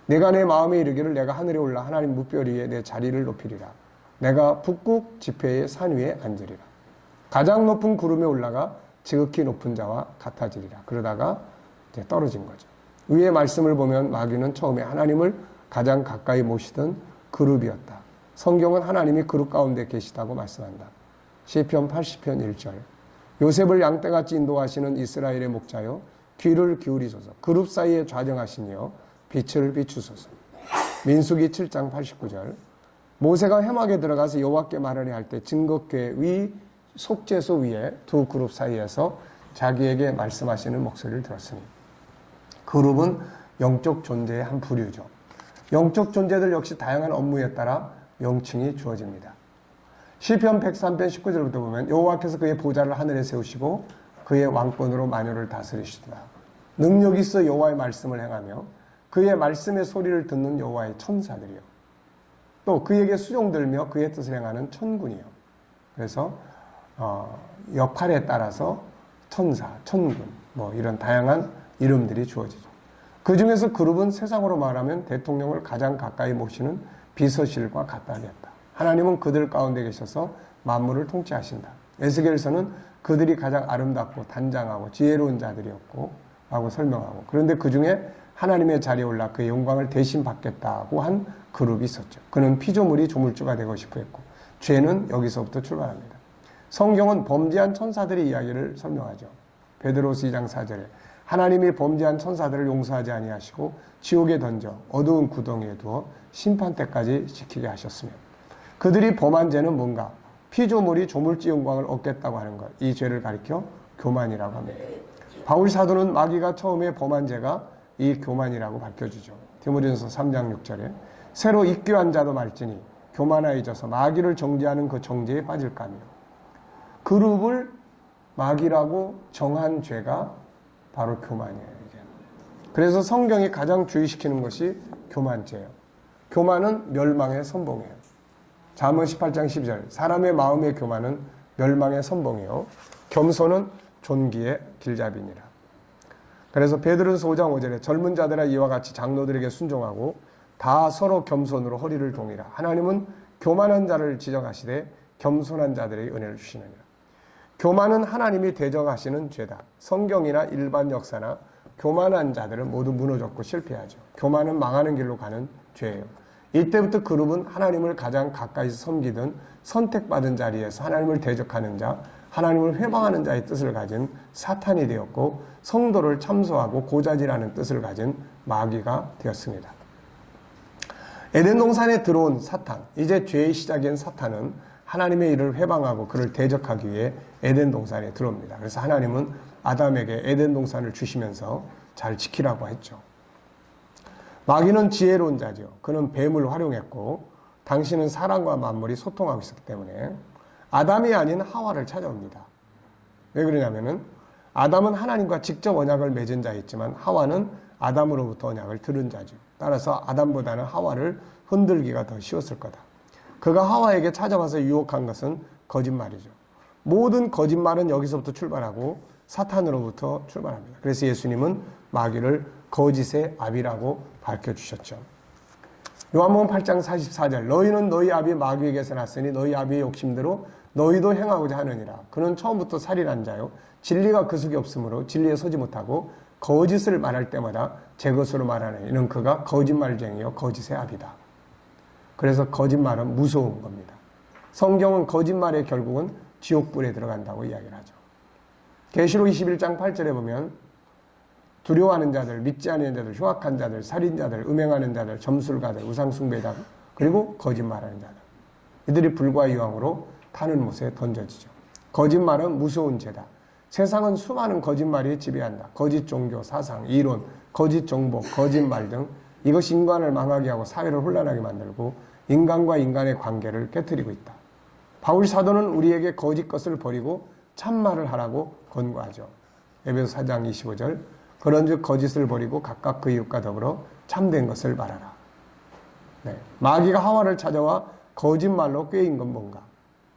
내가 내 마음에 이르기를 내가 하늘에 올라 하나님 무별 위에 내 자리를 높이리라. 내가 북극 지폐의 산 위에 앉으리라. 가장 높은 구름에 올라가 지극히 높은 자와 같아지리라. 그러다가 이제 떨어진 거죠. 위의 말씀을 보면 마귀는 처음에 하나님을 가장 가까이 모시던 그룹이었다. 성경은 하나님이 그룹 가운데 계시다고 말씀한다. 시편 80편 1절. 요셉을 양떼같이 인도하시는 이스라엘의 목자여 귀를 기울이소서. 그룹 사이에 좌정하시니여 빛을 비추소서. 민수기 7장 89절. 모세가 회막에 들어가서 여호와께 말하려 할 때 증거궤 위 속죄소 위에 두 그룹 사이에서 자기에게 말씀하시는 목소리를 들었으니, 그룹은 영적 존재의 한 부류죠. 영적 존재들 역시 다양한 업무에 따라 명칭이 주어집니다. 시편 103편 19절부터 보면 여호와께서 그의 보좌를 하늘에 세우시고 그의 왕권으로 만유를 다스리시다. 능력이 있어 여호와의 말씀을 행하며 그의 말씀의 소리를 듣는 여호와의 천사들이요. 또 그에게 수종들며 그의 뜻을 행하는 천군이요. 그래서 역할에 따라서 천사, 천군 뭐 이런 다양한 이름들이 주어지죠. 그 중에서 그룹은 세상으로 말하면 대통령을 가장 가까이 모시는 비서실과 같다겠다. 하나님은 그들 가운데 계셔서 만물을 통치하신다. 에스겔서는 그들이 가장 아름답고 단장하고 지혜로운 자들이었고 라고 설명하고, 그런데 그 중에 하나님의 자리에 올라 그의 영광을 대신 받겠다고 한 그룹이 있었죠. 그는 피조물이 조물주가 되고 싶어 했고, 죄는 여기서부터 출발합니다. 성경은 범죄한 천사들의 이야기를 설명하죠. 베드로서 2장 4절에 하나님이 범죄한 천사들을 용서하지 아니하시고 지옥에 던져 어두운 구덩이에 두어 심판 때까지 지키게 하셨으며, 그들이 범한 죄는 뭔가? 피조물이 조물주 영광을 얻겠다고 하는 것. 이 죄를 가리켜 교만이라고 합니다. 바울 사도는 마귀가 처음에 범한 죄가 이 교만이라고 밝혀주죠. 디모데전서 3장 6절에 새로 입교한 자도 말지니 교만하여져서 마귀를 정죄하는 그 정죄에 빠질까며. 그룹을 마귀라고 정한 죄가 바로 교만이에요. 이게. 그래서 성경이 가장 주의시키는 것이 교만죄예요. 교만은 멸망의 선봉이에요. 잠언 18장 12절 사람의 마음의 교만은 멸망의 선봉이요 겸손은 존귀의 길잡이니라. 그래서 베드로전서 5장 5절에 젊은 자들아 이와 같이 장로들에게 순종하고 다 서로 겸손으로 허리를 동이라. 하나님은 교만한 자를 지적하시되 겸손한 자들에게 은혜를 주시느니라. 교만은 하나님이 대적하시는 죄다. 성경이나 일반 역사나 교만한 자들은 모두 무너졌고 실패하죠. 교만은 망하는 길로 가는 죄예요. 이때부터 그룹은 하나님을 가장 가까이서 섬기던 선택받은 자리에서 하나님을 대적하는 자, 하나님을 회방하는 자의 뜻을 가진 사탄이 되었고, 성도를 참소하고 고자질하는 뜻을 가진 마귀가 되었습니다. 에덴 동산에 들어온 사탄, 이제 죄의 시작인 사탄은 하나님의 일을 회방하고 그를 대적하기 위해 에덴 동산에 들어옵니다. 그래서 하나님은 아담에게 에덴 동산을 주시면서 잘 지키라고 했죠. 마귀는 지혜로운 자죠. 그는 뱀을 활용했고, 당신은 사람과 만물이 소통하고 있었기 때문에 아담이 아닌 하와를 찾아옵니다. 왜 그러냐면은 아담은 하나님과 직접 언약을 맺은 자였지만 하와는 아담으로부터 언약을 들은 자죠. 따라서 아담보다는 하와를 흔들기가 더 쉬웠을 거다. 그가 하와에게 찾아와서 유혹한 것은 거짓말이죠. 모든 거짓말은 여기서부터 출발하고 사탄으로부터 출발합니다. 그래서 예수님은 마귀를 거짓의 아비라고 밝혀주셨죠. 요한복음 8장 44절 너희는 너희 아비 마귀에게서 났으니 너희 아비의 욕심대로 너희도 행하고자 하느니라. 그는 처음부터 살인한 자요 진리가 그 속에 없으므로 진리에 서지 못하고 거짓을 말할 때마다 제 것으로 말하는 이는 그가 거짓말쟁이요 거짓의 아비다. 그래서 거짓말은 무서운 겁니다. 성경은 거짓말의 결국은 지옥불에 들어간다고 이야기를 하죠. 계시록 21장 8절에 보면 두려워하는 자들, 믿지 않는 자들, 흉악한 자들, 살인자들, 음행하는 자들, 점술가들, 우상숭배자, 그리고 거짓말하는 자들. 이들이 불과 유황으로 타는 못에 던져지죠. 거짓말은 무서운 죄다. 세상은 수많은 거짓말이 지배한다. 거짓 종교, 사상, 이론, 거짓 정보, 거짓말 등 이것이 인간을 망하게 하고 사회를 혼란하게 만들고 인간과 인간의 관계를 깨뜨리고 있다. 바울 사도는 우리에게 거짓 것을 버리고 참말을 하라고 권고하죠. 에베소 4장 25절 그런즉 거짓을 버리고 각각 그 이웃과 더불어 참된 것을 말하라. 네. 마귀가 하와를 찾아와 거짓말로 꾀인 건 뭔가?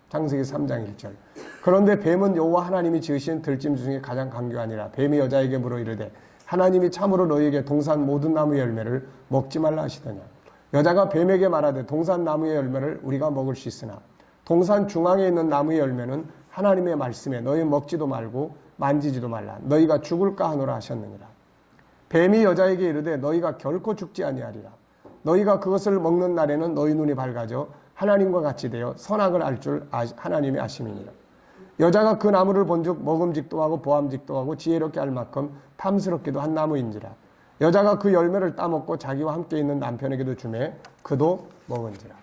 창세기 3장 1절 그런데 뱀은 여호와 하나님이 지으신 들짐 중에 가장 강교하니라. 뱀이 여자에게 물어 이르되 하나님이 참으로 너희에게 동산 모든 나무의 열매를 먹지 말라 하시더냐. 여자가 뱀에게 말하되 동산 나무의 열매를 우리가 먹을 수 있으나 동산 중앙에 있는 나무의 열매는 하나님의 말씀에 너희 먹지도 말고 만지지도 말라. 너희가 죽을까 하노라 하셨느니라. 뱀이 여자에게 이르되 너희가 결코 죽지 아니하리라. 너희가 그것을 먹는 날에는 너희 눈이 밝아져 하나님과 같이 되어 선악을 알 줄 하나님이 아심이니라. 여자가 그 나무를 본즉 먹음직도 하고 보암직도 하고 지혜롭게 할 만큼 탐스럽기도 한 나무인지라. 여자가 그 열매를 따먹고 자기와 함께 있는 남편에게도 주매 그도 먹은지라.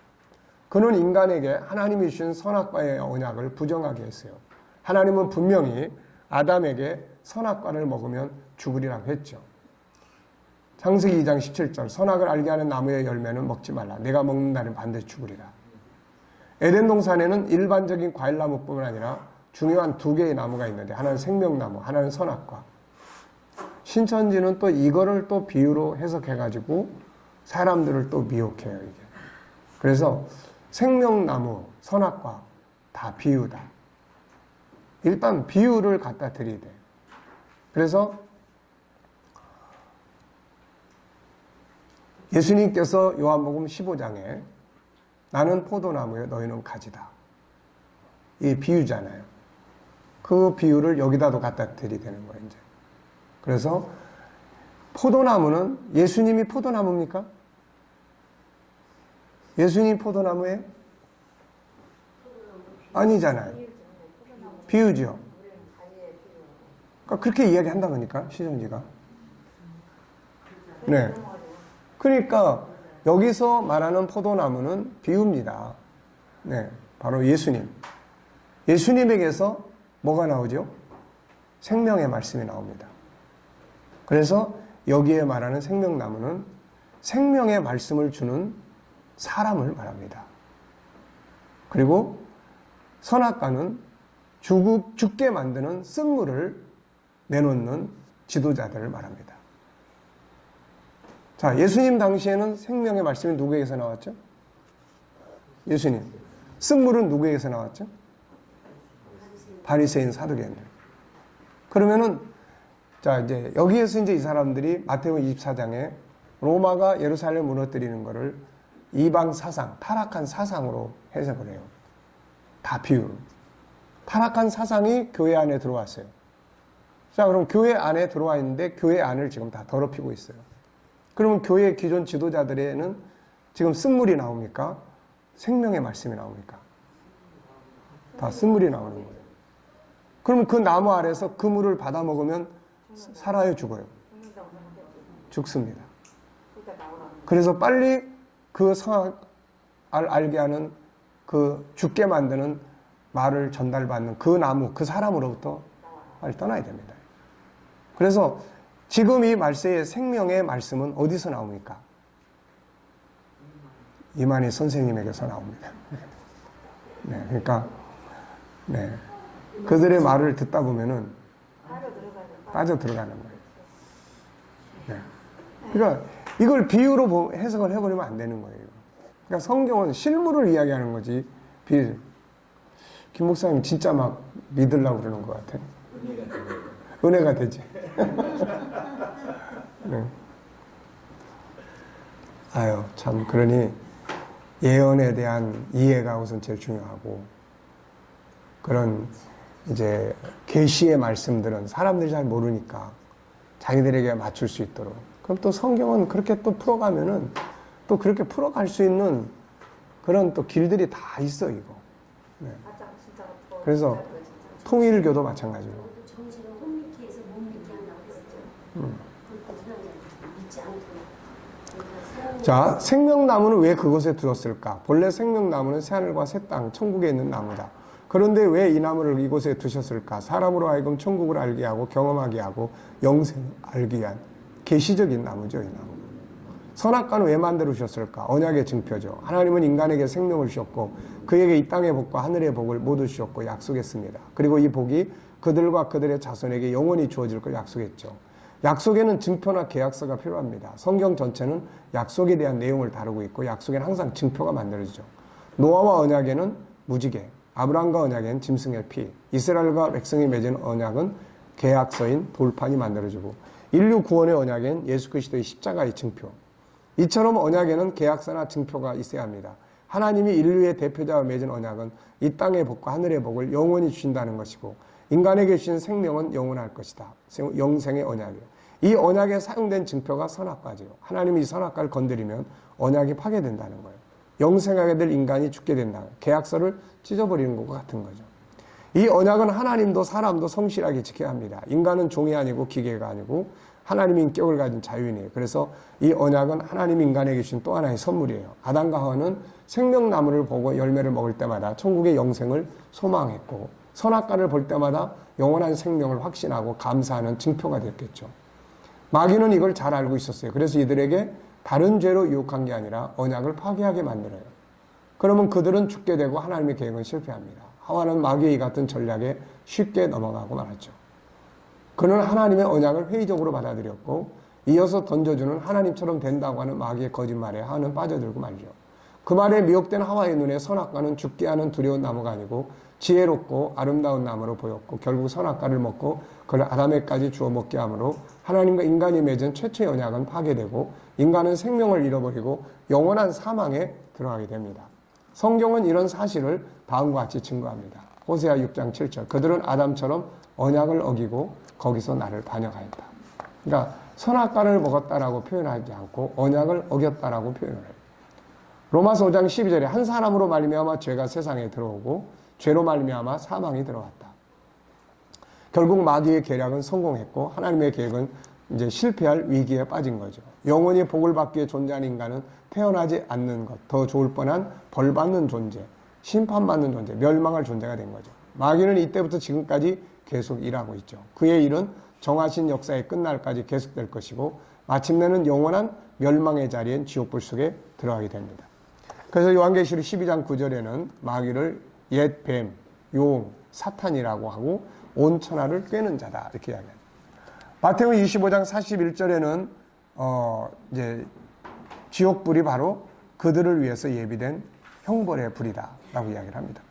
그는 인간에게 하나님이 주신 선악과의 언약을 부정하게 했어요. 하나님은 분명히 아담에게 선악과를 먹으면 죽으리라고 했죠. 창세기 2장 17절 선악을 알게 하는 나무의 열매는 먹지 말라. 내가 먹는 날은 반드시 죽으리라. 에덴 동산에는 일반적인 과일나무뿐만 아니라 중요한 두 개의 나무가 있는데 하나는 생명나무, 하나는 선악과. 신천지는 또 이거를 또 비유로 해석해가지고 사람들을 또 미혹해요, 이게. 그래서 생명나무, 선악과 다 비유다. 일단 비유를 갖다 드리되. 그래서 예수님께서 요한복음 15장에 나는 포도나무에 너희는 가지다. 이 비유잖아요. 그 비유를 여기다도 갖다 드리되는 거예요, 이제. 그래서 포도나무는 예수님이 포도나무입니까? 예수님이 포도나무예요? 아니잖아요. 비유죠. 그러니까 그렇게 이야기한다 보니까 시정지가. 네. 그러니까 여기서 말하는 포도나무는 비유입니다. 네. 바로 예수님. 예수님에게서 뭐가 나오죠? 생명의 말씀이 나옵니다. 그래서 여기에 말하는 생명나무는 생명의 말씀을 주는 사람을 말합니다. 그리고 선악과는 죽게 만드는 쓴물을 내놓는 지도자들을 말합니다. 자, 예수님 당시에는 생명의 말씀이 누구에게서 나왔죠? 예수님. 쓴물은 누구에게서 나왔죠? 바리새인 사두개인들. 그러면은 자, 이제 여기에서 이제 이 사람들이 마태복음 24장에 로마가 예루살렘 무너뜨리는 것을 이방 사상, 타락한 사상으로 해석을 해요. 다 비유로. 타락한 사상이 교회 안에 들어왔어요. 자, 그럼 교회 안에 들어와 있는데 교회 안을 지금 다 더럽히고 있어요. 그러면 교회 기존 지도자들에는 지금 쓴물이 나옵니까? 생명의 말씀이 나옵니까? 다 쓴물이 나오는 거예요. 그러면 그 나무 아래서 그 물을 받아 먹으면 살아요, 죽어요? 죽습니다. 그래서 빨리 그 성악을 알게 하는 그 죽게 만드는 말을 전달받는 그 나무, 그 사람으로부터 빨리 떠나야 됩니다. 그래서 지금 이 말세의 생명의 말씀은 어디서 나옵니까? 이만희 선생님에게서 나옵니다. 네, 그러니까 네, 그들의 말을 듣다 보면은 빠져 들어가는 거예요. 네. 그러니까 이걸 비유로 해석을 해버리면 안 되는 거예요. 그러니까 성경은 실물을 이야기하는 거지. 김 목사님 진짜 막 믿으려고 그러는 것 같아. 은혜가 되지. 네. 아유, 참, 그러니 예언에 대한 이해가 우선 제일 중요하고, 그런 이제 계시의 말씀들은 사람들이 잘 모르니까 자기들에게 맞출 수 있도록. 그럼 또 성경은 그렇게 또 풀어가면은 또 그렇게 풀어갈 수 있는 그런 또 길들이 다 있어, 이거. 네. 그래서 통일교도 마찬가지로. 정신을 혼미케 해서 못 믿게 한다고 했었죠. 믿지 않도록. 자, 생명나무는 왜 그곳에 두었을까? 본래 생명나무는 새하늘과 새 땅, 천국에 있는 나무다. 그런데 왜 이 나무를 이곳에 두셨을까? 사람으로 하여금 천국을 알게 하고 경험하게 하고 영생 알게 위한 계시적인 나무죠, 이 나무. 선악과는 왜 만들으셨을까? 언약의 증표죠. 하나님은 인간에게 생명을 주셨고 그에게 이 땅의 복과 하늘의 복을 모두 주셨고 약속했습니다. 그리고 이 복이 그들과 그들의 자손에게 영원히 주어질 걸 약속했죠. 약속에는 증표나 계약서가 필요합니다. 성경 전체는 약속에 대한 내용을 다루고 있고 약속에는 항상 증표가 만들어지죠. 노아와 언약에는 무지개, 아브라함과 언약에는 짐승의 피, 이스라엘과 백성이 맺은 언약은 계약서인 돌판이 만들어지고 인류 구원의 언약에는 예수 그리스도의 십자가의 증표. 이처럼 언약에는 계약서나 증표가 있어야 합니다. 하나님이 인류의 대표자와 맺은 언약은 이 땅의 복과 하늘의 복을 영원히 주신다는 것이고 인간에게 주신 생명은 영원할 것이다. 영생의 언약이에요. 이 언약에 사용된 증표가 선악과지요. 하나님이 이 선악과를 건드리면 언약이 파괴된다는 거예요. 영생하게 될 인간이 죽게 된다. 계약서를 찢어버리는 것과 같은 거죠. 이 언약은 하나님도 사람도 성실하게 지켜야 합니다. 인간은 종이 아니고 기계가 아니고 하나님의 인격을 가진 자유인이에요. 그래서 이 언약은 하나님이 인간에게 주신 또 하나의 선물이에요. 아담과 하와는 생명나무를 보고 열매를 먹을 때마다 천국의 영생을 소망했고 선악과를 볼 때마다 영원한 생명을 확신하고 감사하는 증표가 됐겠죠. 마귀는 이걸 잘 알고 있었어요. 그래서 이들에게 다른 죄로 유혹한 게 아니라 언약을 파괴하게 만들어요. 그러면 그들은 죽게 되고 하나님의 계획은 실패합니다. 하와는 마귀의 이 같은 전략에 쉽게 넘어가고 말았죠. 그는 하나님의 언약을 회의적으로 받아들였고 이어서 던져주는 하나님처럼 된다고 하는 마귀의 거짓말에 하와는 빠져들고 말죠. 그 말에 미혹된 하와의 눈에 선악과는 죽게 하는 두려운 나무가 아니고 지혜롭고 아름다운 나무로 보였고 결국 선악과를 먹고 그를 아담에까지 주워 먹게 하므로 하나님과 인간이 맺은 최초의 언약은 파괴되고 인간은 생명을 잃어버리고 영원한 사망에 들어가게 됩니다. 성경은 이런 사실을 다음과 같이 증거합니다. 호세아 6장 7절 그들은 아담처럼 언약을 어기고 거기서 나를 반역하였다. 그러니까 선악과를 먹었다라고 표현하지 않고 언약을 어겼다라고 표현을 해요. 로마서 5장 12절에 한 사람으로 말미암아 죄가 세상에 들어오고 죄로 말미암아 사망이 들어왔다. 결국 마귀의 계략은 성공했고 하나님의 계획은 이제 실패할 위기에 빠진 거죠. 영원히 복을 받기 위해 존재하는 인간은 태어나지 않는 것, 더 좋을 뻔한 벌받는 존재, 심판받는 존재, 멸망할 존재가 된 거죠. 마귀는 이때부터 지금까지 계속 일하고 있죠. 그의 일은 정하신 역사의 끝날까지 계속될 것이고 마침내는 영원한 멸망의 자리엔 지옥불 속에 들어가게 됩니다. 그래서 요한계시록 12장 9절에는 마귀를 옛 뱀, 용, 사탄이라고 하고 온 천하를 꿰는 자다 이렇게 이야기합니다. 마태복음 25장 41절에는 이제 지옥불이 바로 그들을 위해서 예비된 형벌의 불이다 라고 이야기를 합니다.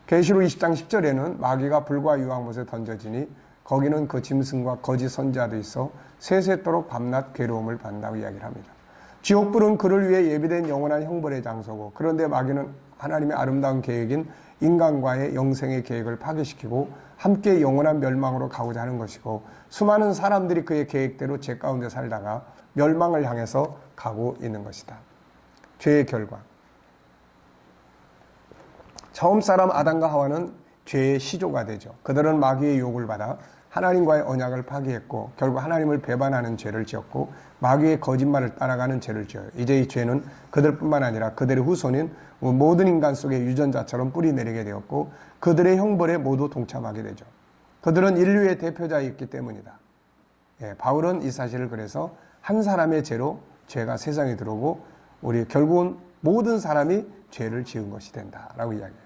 계시록 20장 10절에는 마귀가 불과 유황 못에 던져지니 거기는 그 짐승과 거짓 선지자도 있어 세세토록 밤낮 괴로움을 받는다고 이야기를 합니다. 지옥불은 그를 위해 예비된 영원한 형벌의 장소고 그런데 마귀는 하나님의 아름다운 계획인 인간과의 영생의 계획을 파괴시키고 함께 영원한 멸망으로 가고자 하는 것이고 수많은 사람들이 그의 계획대로 죄 가운데 살다가 멸망을 향해서 가고 있는 것이다. 죄의 결과. 처음 사람 아담과 하와는 죄의 시조가 되죠. 그들은 마귀의 유혹을 받아 하나님과의 언약을 파기했고 결국 하나님을 배반하는 죄를 지었고 마귀의 거짓말을 따라가는 죄를 지어요. 이제 이 죄는 그들뿐만 아니라 그들의 후손인 모든 인간 속에 유전자처럼 뿌리내리게 되었고 그들의 형벌에 모두 동참하게 되죠. 그들은 인류의 대표자였기 때문이다. 바울은 이 사실을 그래서 한 사람의 죄로 죄가 세상에 들어오고 우리 결국은 모든 사람이 죄를 지은 것이 된다라고 이야기해요.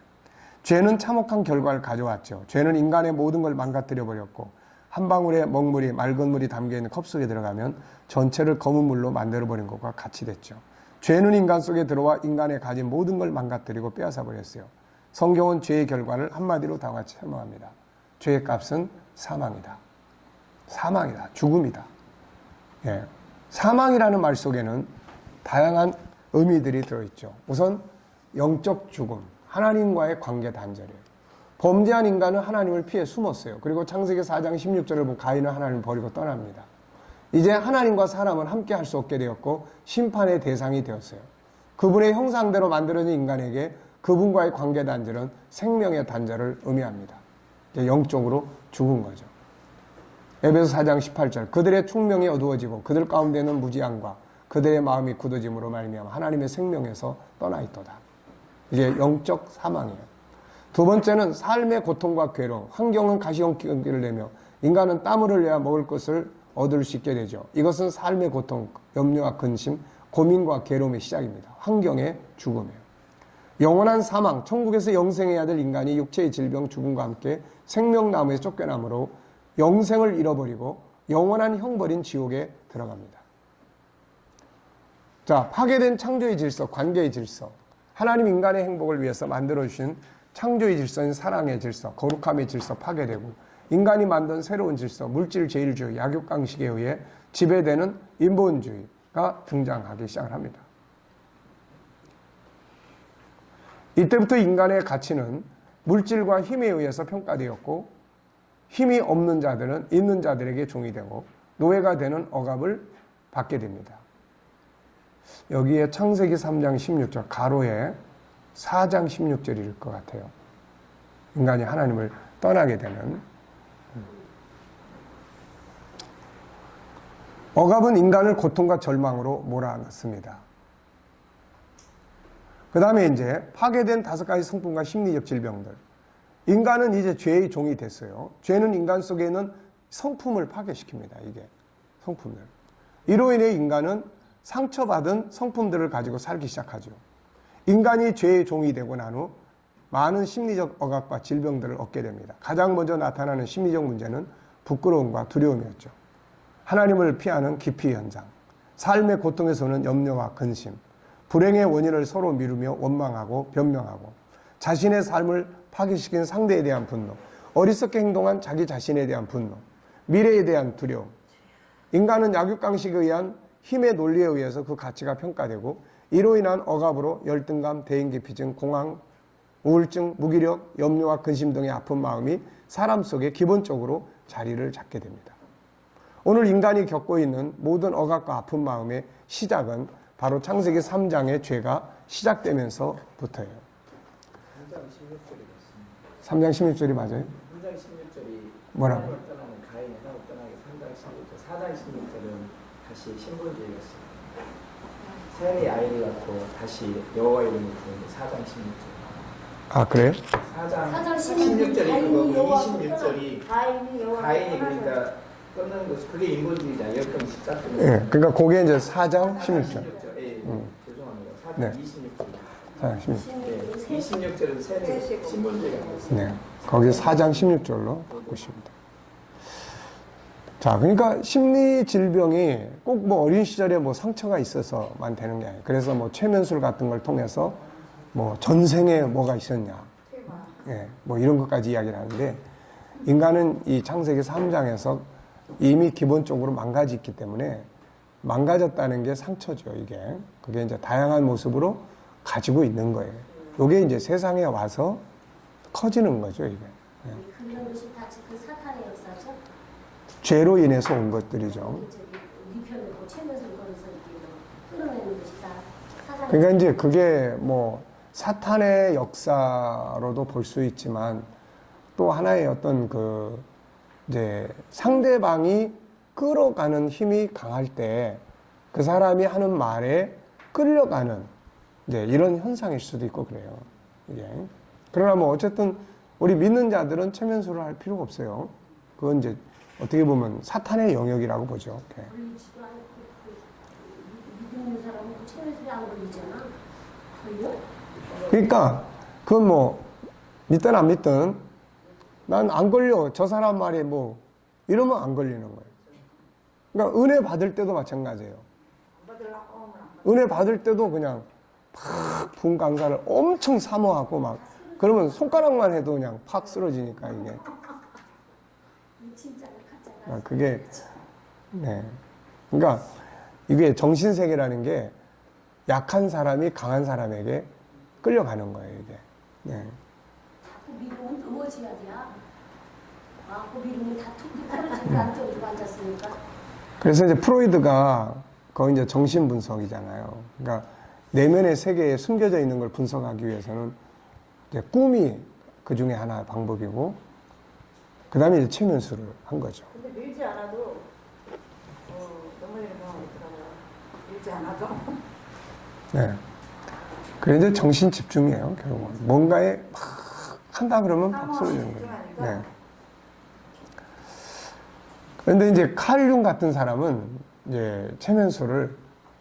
죄는 참혹한 결과를 가져왔죠. 죄는 인간의 모든 걸 망가뜨려 버렸고 한 방울의 먹물이 맑은 물이 담겨있는 컵 속에 들어가면 전체를 검은 물로 만들어버린 것과 같이 됐죠. 죄는 인간 속에 들어와 인간의 가진 모든 걸 망가뜨리고 빼앗아 버렸어요. 성경은 죄의 결과를 한마디로 다 같이 설명합니다. 죄의 값은 사망이다. 사망이다. 죽음이다. 사망이라는 말 속에는 다양한 의미들이 들어있죠. 우선 영적 죽음, 하나님과의 관계 단절이에요. 범죄한 인간은 하나님을 피해 숨었어요. 그리고 창세기 4장 16절을 보면 가인은 하나님을 버리고 떠납니다. 이제 하나님과 사람은 함께 할 수 없게 되었고 심판의 대상이 되었어요. 그분의 형상대로 만들어진 인간에게 그분과의 관계 단절은 생명의 단절을 의미합니다. 영적으로 죽은 거죠. 에베소 4장 18절 그들의 총명이 어두워지고 그들 가운데는 무지함과 그들의 마음이 굳어짐으로 말미암아 하나님의 생명에서 떠나 있도다. 이게 영적 사망이에요. 두 번째는 삶의 고통과 괴로움, 환경은 가시용기를 내며 인간은 땀을 흘려야 먹을 것을 얻을 수 있게 되죠. 이것은 삶의 고통, 염려와 근심, 고민과 괴로움의 시작입니다. 환경의 죽음이에요. 영원한 사망, 천국에서 영생해야 될 인간이 육체의 질병, 죽음과 함께 생명나무에 쫓겨남으로 영생을 잃어버리고 영원한 형벌인 지옥에 들어갑니다. 자, 파괴된 창조의 질서, 관계의 질서, 하나님 인간의 행복을 위해서 만들어주신 창조의 질서인 사랑의 질서, 거룩함의 질서 파괴되고 인간이 만든 새로운 질서, 물질 제일주의, 약육강식에 의해 지배되는 인본주의가 등장하기 시작을 합니다. 이때부터 인간의 가치는 물질과 힘에 의해서 평가되었고 힘이 없는 자들은 있는 자들에게 종이 되고 노예가 되는 억압을 받게 됩니다. 여기에 창세기 3장 16절 가로에 4장 16절일 것 같아요. 인간이 하나님을 떠나게 되는 억압은 인간을 고통과 절망으로 몰아넣습니다. 그 다음에 이제 파괴된 5가지 성품과 심리적 질병들. 인간은 이제 죄의 종이 됐어요. 죄는 인간 속에 있는 성품을 파괴시킵니다. 이게 성품을. 이로 인해 인간은 상처받은 성품들을 가지고 살기 시작하죠. 인간이 죄의 종이 되고 난 후 많은 심리적 억압과 질병들을 얻게 됩니다. 가장 먼저 나타나는 심리적 문제는 부끄러움과 두려움이었죠. 하나님을 피하는 기피 현상, 삶의 고통에서 오는 염려와 근심, 불행의 원인을 서로 미루며 원망하고 변명하고 자신의 삶을 파괴시킨 상대에 대한 분노, 어리석게 행동한 자기 자신에 대한 분노, 미래에 대한 두려움. 인간은 약육강식에 의한 힘의 논리에 의해서 그 가치가 평가되고 이로 인한 억압으로 열등감, 대인기피증, 공황, 우울증, 무기력, 염려와 근심 등의 아픈 마음이 사람 속에 기본적으로 자리를 잡게 됩니다. 오늘 인간이 겪고 있는 모든 억압과 아픈 마음의 시작은 바로 창세기 3장의 죄가 시작되면서부터예요. 3장 16절이 맞아요? 3장 16절이 뭐라고? 하나님을 떠나는 가인의 하나님을 떠나게 3장 16절, 4장 16절은 다시 신분주의였습니다. 세연이 아이를 낳고 다시 여호와 이름을 부르는 4장 16절. 아, 그래요? 4장 16절이 그거고 26절이 가인이 가인이 그러니까 끊는 것이 그게 인본주의자 역경 시작되는 예, 그러니까 그게 이제 4장 16절. 예, 죄송합니다. 4장 네. 26절. 4장 16절. 네, 26절은 세례 신분주의가 됐습니다. 네. 거기 4장 16절로 바꾸십니다. 자, 그러니까 심리 질병이 꼭 뭐 어린 시절에 뭐 상처가 있어서만 되는 게 아니에요. 그래서 뭐 최면술 같은 걸 통해서 뭐 전생에 뭐가 있었냐. 예, 뭐 이런 것까지 이야기를 하는데 인간은 이 창세기 3장에서 이미 기본적으로 망가져 있기 때문에 망가졌다는 게 상처죠, 이게. 그게 이제 다양한 모습으로 가지고 있는 거예요. 이게 이제 세상에 와서 커지는 거죠, 이게. 예. 그런 것이 다 그 사탄의 역사죠. 죄로 인해서 온 것들이죠. 네 편을 최면술 거기서 이렇게 끌어내는 것이 다 사탄의 그러니까 이제 그게 뭐 사탄의 역사로도 볼 수 있지만 또 하나의 어떤 그 이제 상대방이 끌어가는 힘이 강할 때 그 사람이 하는 말에 끌려가는 이제 이런 현상일 수도 있고 그래요. 이게. 그러나 뭐 어쨌든 우리 믿는 자들은 체면술을 할 필요가 없어요. 그건 이제 어떻게 보면 사탄의 영역이라고 보죠. 이렇게. 걸리지도 않고 믿는 사람은 그 최면술이 안 걸리잖아. 걸려? 그러니까 그건 뭐 믿든 안 믿든 난 안 걸려. 저 사람 말에 뭐 이러면 안 걸리는 거예요. 그러니까 은혜 받을 때도 마찬가지예요. 은혜 받을 때도 그냥 팍 부은 강사를 엄청 사모하고 막 그러면 손가락만 해도 그냥 팍 쓰러지니까 이게. 진짜가 가짜가. 그게 네. 그러니까 이게 정신세계라는 게 약한 사람이 강한 사람에게 끌려가는 거예요, 이게. 네. 자꾸 믿으면 넘어져야 돼. 자꾸 믿으면 다 툭툭 떨어지고 안쪽으로 앉았으니까. 그래서 이제 프로이드가 거의 이제 정신분석이잖아요. 그러니까 내면의 세계에 숨겨져 있는 걸 분석하기 위해서는 이제 꿈이 그 중에 하나의 방법이고, 그 다음에 이제 최면술을 한 거죠. 근데 밀지 않아도 넘어지는 경우가 있더라고요. 밀지 않아도. 네. 그게 이제 정신 집중이에요, 결국은. 뭔가에 막 한다 그러면 막 쓰러지는 거예요. 네. 그런데 이제 칼융 같은 사람은 이제 체면술을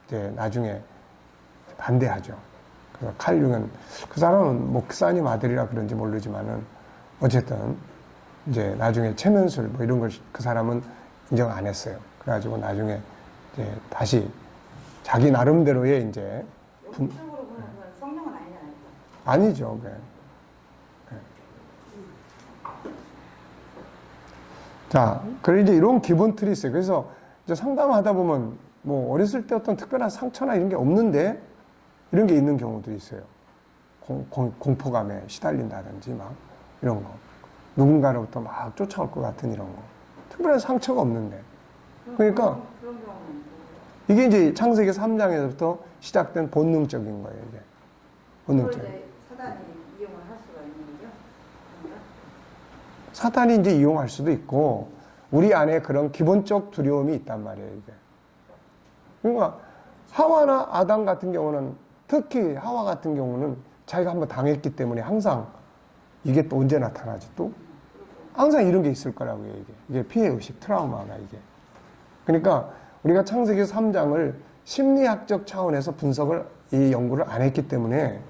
이제 나중에 반대하죠. 그래서 칼융은 그 사람은 목사님 아들이라 그런지 모르지만은 어쨌든 이제 나중에 체면술 뭐 이런 걸 그 사람은 인정 안 했어요. 그래가지고 나중에 이제 다시 자기 나름대로의 이제 영적으로 보면 성령은 아니잖아요. 아니죠. 그게. 네. 자, 그리고 이제 이런 기본 틀이 있어요. 그래서 이제 상담하다 보면 뭐 어렸을 때 어떤 특별한 상처나 이런 게 없는데 이런 게 있는 경우도 있어요. 공포감에 시달린다든지 막 이런 거. 누군가로부터 막 쫓아올 것 같은 이런 거. 특별한 상처가 없는데. 그러니까 그런 경우는 이게 이제 창세기 3장에서부터 시작된 본능적인 거예요, 이게. 본능적인. 이제 사단이 이용을 할 수가 있는 거죠. 그런가? 사탄이 이제 이용할 수도 있고, 우리 안에 그런 기본적 두려움이 있단 말이에요, 이게. 그러니까, 하와나 아담 같은 경우는, 특히 하와 같은 경우는 자기가 한번 당했기 때문에 항상 이게 또 언제 나타나지 또? 항상 이런 게 있을 거라고요, 이게. 이게 피해의식, 트라우마가 이게. 그러니까, 우리가 창세기 3장을 심리학적 차원에서 분석을, 이 연구를 안 했기 때문에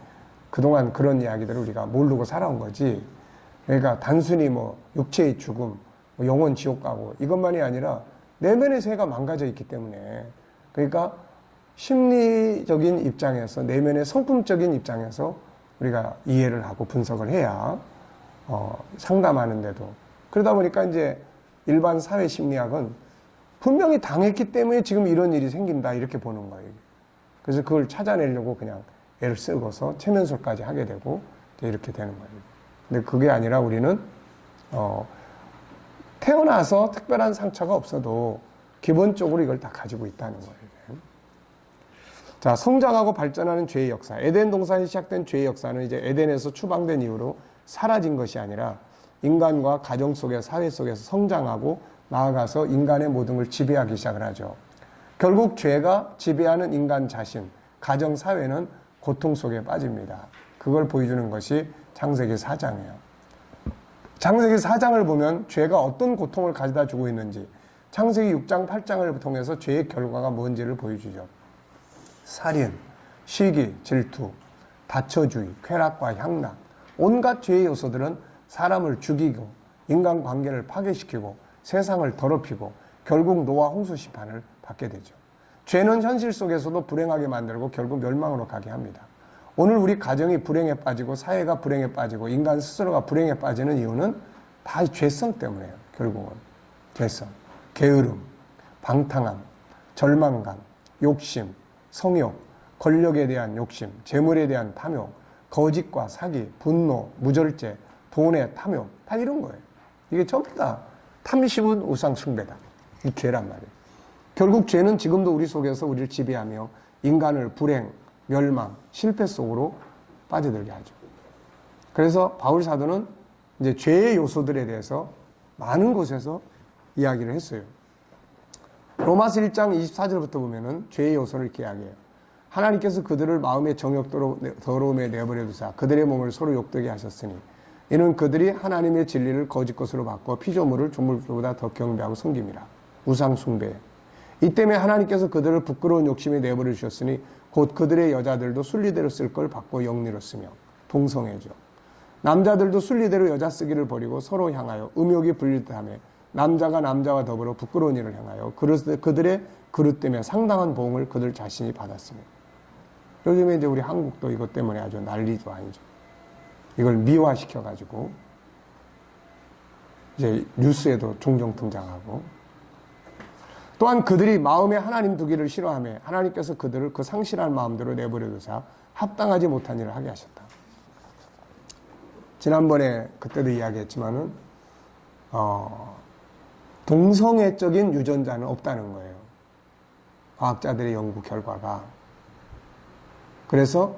그동안 그런 이야기들을 우리가 모르고 살아온 거지. 그러니까 단순히 뭐 육체의 죽음, 뭐 영혼 지옥 가고 이것만이 아니라 내면의 세계가 망가져 있기 때문에 그러니까 심리적인 입장에서 내면의 성품적인 입장에서 우리가 이해를 하고 분석을 해야 상담하는데도 그러다 보니까 이제 일반 사회 심리학은 분명히 당했기 때문에 지금 이런 일이 생긴다 이렇게 보는 거예요. 그래서 그걸 찾아내려고 그냥 애를 쓰고서 체면술까지 하게 되고 이렇게 되는 거예요. 근데 그게 아니라 우리는 태어나서 특별한 상처가 없어도 기본적으로 이걸 다 가지고 있다는 거예요. 자, 성장하고 발전하는 죄의 역사. 에덴 동산이 시작된 죄의 역사는 이제 에덴에서 추방된 이후로 사라진 것이 아니라 인간과 가정 속에 사회 속에서 성장하고 나아가서 인간의 모든 걸 지배하기 시작을 하죠. 결국 죄가 지배하는 인간 자신, 가정 사회는 고통 속에 빠집니다. 그걸 보여주는 것이 창세기 4장이에요. 창세기 4장을 보면 죄가 어떤 고통을 가져다 주고 있는지, 창세기 6장, 8장을 통해서 죄의 결과가 뭔지를 보여주죠. 살인, 시기, 질투, 다처주의, 쾌락과 향락, 온갖 죄의 요소들은 사람을 죽이고 인간관계를 파괴시키고 세상을 더럽히고 결국 노아 홍수 심판을 받게 되죠. 죄는 현실 속에서도 불행하게 만들고 결국 멸망으로 가게 합니다. 오늘 우리 가정이 불행에 빠지고 사회가 불행에 빠지고 인간 스스로가 불행에 빠지는 이유는 다 죄성 때문이에요. 결국은 죄성, 게으름, 방탕함, 절망감, 욕심, 성욕, 권력에 대한 욕심, 재물에 대한 탐욕, 거짓과 사기, 분노, 무절제, 돈의 탐욕, 다 이런 거예요. 이게 전부 다 탐심은 우상 숭배다. 이 죄란 말이에요. 결국 죄는 지금도 우리 속에서 우리를 지배하며 인간을 불행, 멸망, 실패 속으로 빠져들게 하죠. 그래서 바울 사도는 이제 죄의 요소들에 대해서 많은 곳에서 이야기를 했어요. 로마서 1장 24절부터 보면은 죄의 요소를 이렇게 이야기해요. 하나님께서 그들을 마음의 정욕대로 더러움에 내버려 두사 그들의 몸을 서로 욕되게 하셨으니 이는 그들이 하나님의 진리를 거짓 것으로 바꿔 피조물을 조물보다 더 경배하고 섬김이라. 우상 숭배. 이 때문에 하나님께서 그들을 부끄러운 욕심에 내버려 주셨으니 곧 그들의 여자들도 순리대로 쓸 걸 바꿔 영리로 쓰며 동성애죠. 남자들도 순리대로 여자 쓰기를 버리고 서로 향하여 음욕이 불릴듯하며 남자가 남자와 더불어 부끄러운 일을 행하여 그들의 그릇 때문에 상당한 보응을 그들 자신이 받았습니다. 요즘에 이제 우리 한국도 이것 때문에 아주 난리도 아니죠. 이걸 미화시켜가지고 이제 뉴스에도 종종 등장하고 또한 그들이 마음에 하나님 두기를 싫어하며 하나님께서 그들을 그 상실한 마음대로 내버려 두사 합당하지 못한 일을 하게 하셨다. 지난번에 그때도 이야기했지만은 동성애적인 유전자는 없다는 거예요. 과학자들의 연구 결과가. 그래서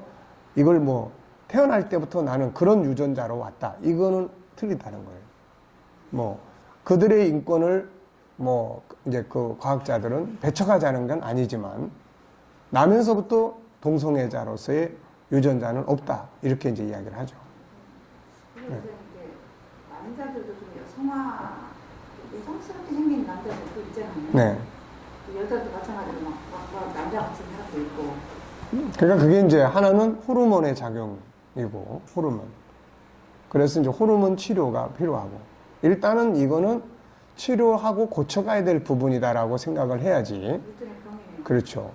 이걸 뭐 태어날 때부터 나는 그런 유전자로 왔다. 이거는 틀리다는 거예요. 뭐 그들의 인권을 뭐 이제 그 과학자들은 배척하자는 건 아니지만 나면서부터 동성애자로서의 유전자는 없다. 이렇게 이제 이야기를 하죠. 그래서 이제 남자들도 좀 여성스럽게 생긴 남자들도 있잖아요. 네. 여자도 마찬가지로 막 남자같이 사람도 있고. 그러니까 그게 이제 하나는 호르몬의 작용이고, 호르몬. 그래서 이제 호르몬 치료가 필요하고, 일단은 이거는 치료하고 고쳐가야 될 부분이다라고 생각을 해야지. 그렇죠.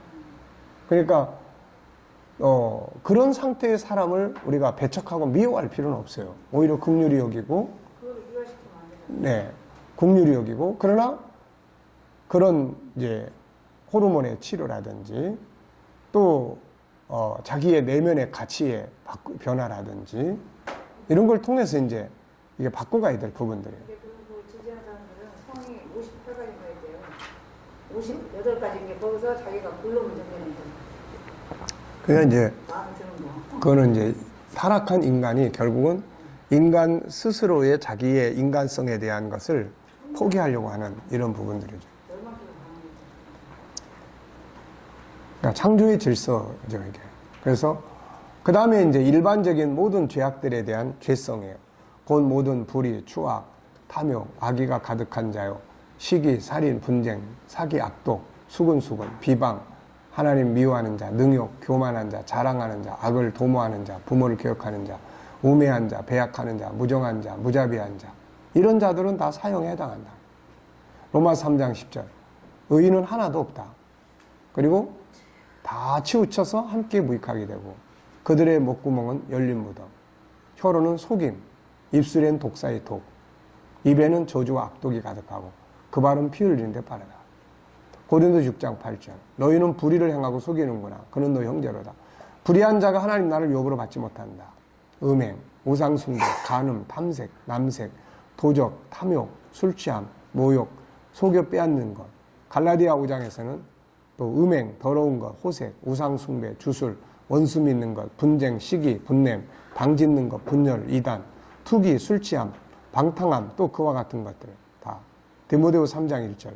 그러니까, 그런 상태의 사람을 우리가 배척하고 미워할 필요는 없어요. 오히려 긍휼히 여기고, 그걸 미화시키면 안 되죠. 네. 긍휼히 여기고, 그러나 그런 이제 호르몬의 치료라든지, 또 자기의 내면의 가치의 변화라든지 이런 걸 통해서 이제 이게 바꿔가야 될 부분들이에요. 그리고 지지하는 사람들은 성이 58가지인 거예요. 58가지인 게 거기서 자기가 굴러면 되는 거예요. 그러니까 이제 마음에 드는 거. 그거는 이제 타락한 인간이 결국은 인간 스스로의 자기의 인간성에 대한 것을 포기하려고 하는 이런 부분들이죠. 그러니까 창조의 질서죠, 이게. 그래서 그 다음에 이제 일반적인 모든 죄악들에 대한 죄성이에요. 곧 모든 불의, 추악, 탐욕, 악의가 가득한 자요, 시기, 살인, 분쟁, 사기, 악독, 수근수근, 비방, 하나님 미워하는 자, 능욕, 교만한 자, 자랑하는 자, 악을 도모하는 자, 부모를 개혁하는 자, 우매한 자, 배약하는 자, 무정한 자, 무자비한 자, 이런 자들은 다 사형에 해당한다. 로마서 3장 10절. 의인은 하나도 없다. 그리고 다 치우쳐서 함께 무익하게 되고 그들의 목구멍은 열린 무덤, 혀로는 속임, 입술엔 독사의 독, 입에는 저주와 악독이 가득하고 그 발은 피 흘리는 데 빠르다. 고린도서 6장 8절. 너희는 불의를 행하고 속이는구나. 그는 너 형제로다. 불의한 자가 하나님 나를 욕으로 받지 못한다. 음행, 우상숭배, 간음, 탐색, 남색, 도적, 탐욕, 술취함, 모욕, 속여 빼앗는 것, 갈라디아 5장에서는 또 음행, 더러운 것, 호색, 우상숭배, 주술, 원수 믿는 것, 분쟁, 시기, 분냄, 당짓는 것, 분열, 이단, 투기, 술취함, 방탕함, 또 그와 같은 것들 다. 디모데후 3장 1절.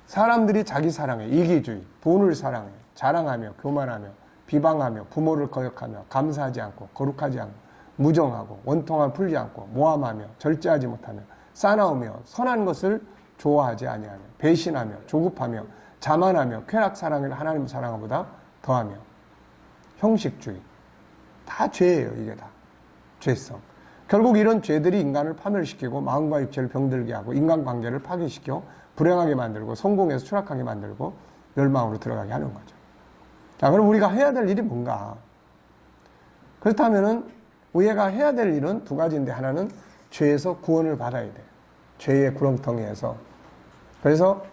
사람들이 자기 사랑해, 이기주의, 돈을 사랑해, 자랑하며, 교만하며, 비방하며, 부모를 거역하며, 감사하지 않고, 거룩하지 않고, 무정하고, 원통함 풀지 않고, 모함하며, 절제하지 못하며, 싸나우며, 선한 것을 좋아하지 아니하며, 배신하며, 조급하며, 자만하며, 쾌락 사랑을 하나님 사랑보다 더하며, 형식주의. 다 죄예요, 이게 다. 죄성. 결국 이런 죄들이 인간을 파멸시키고 마음과 육체를 병들게 하고 인간관계를 파괴시켜 불행하게 만들고 성공에서 추락하게 만들고 멸망으로 들어가게 하는 거죠. 자, 그럼 우리가 해야 될 일이 뭔가? 그렇다면은 우리가 해야 될 일은 두 가지인데, 하나는 죄에서 구원을 받아야 돼. 죄의 구렁텅이에서. 그래서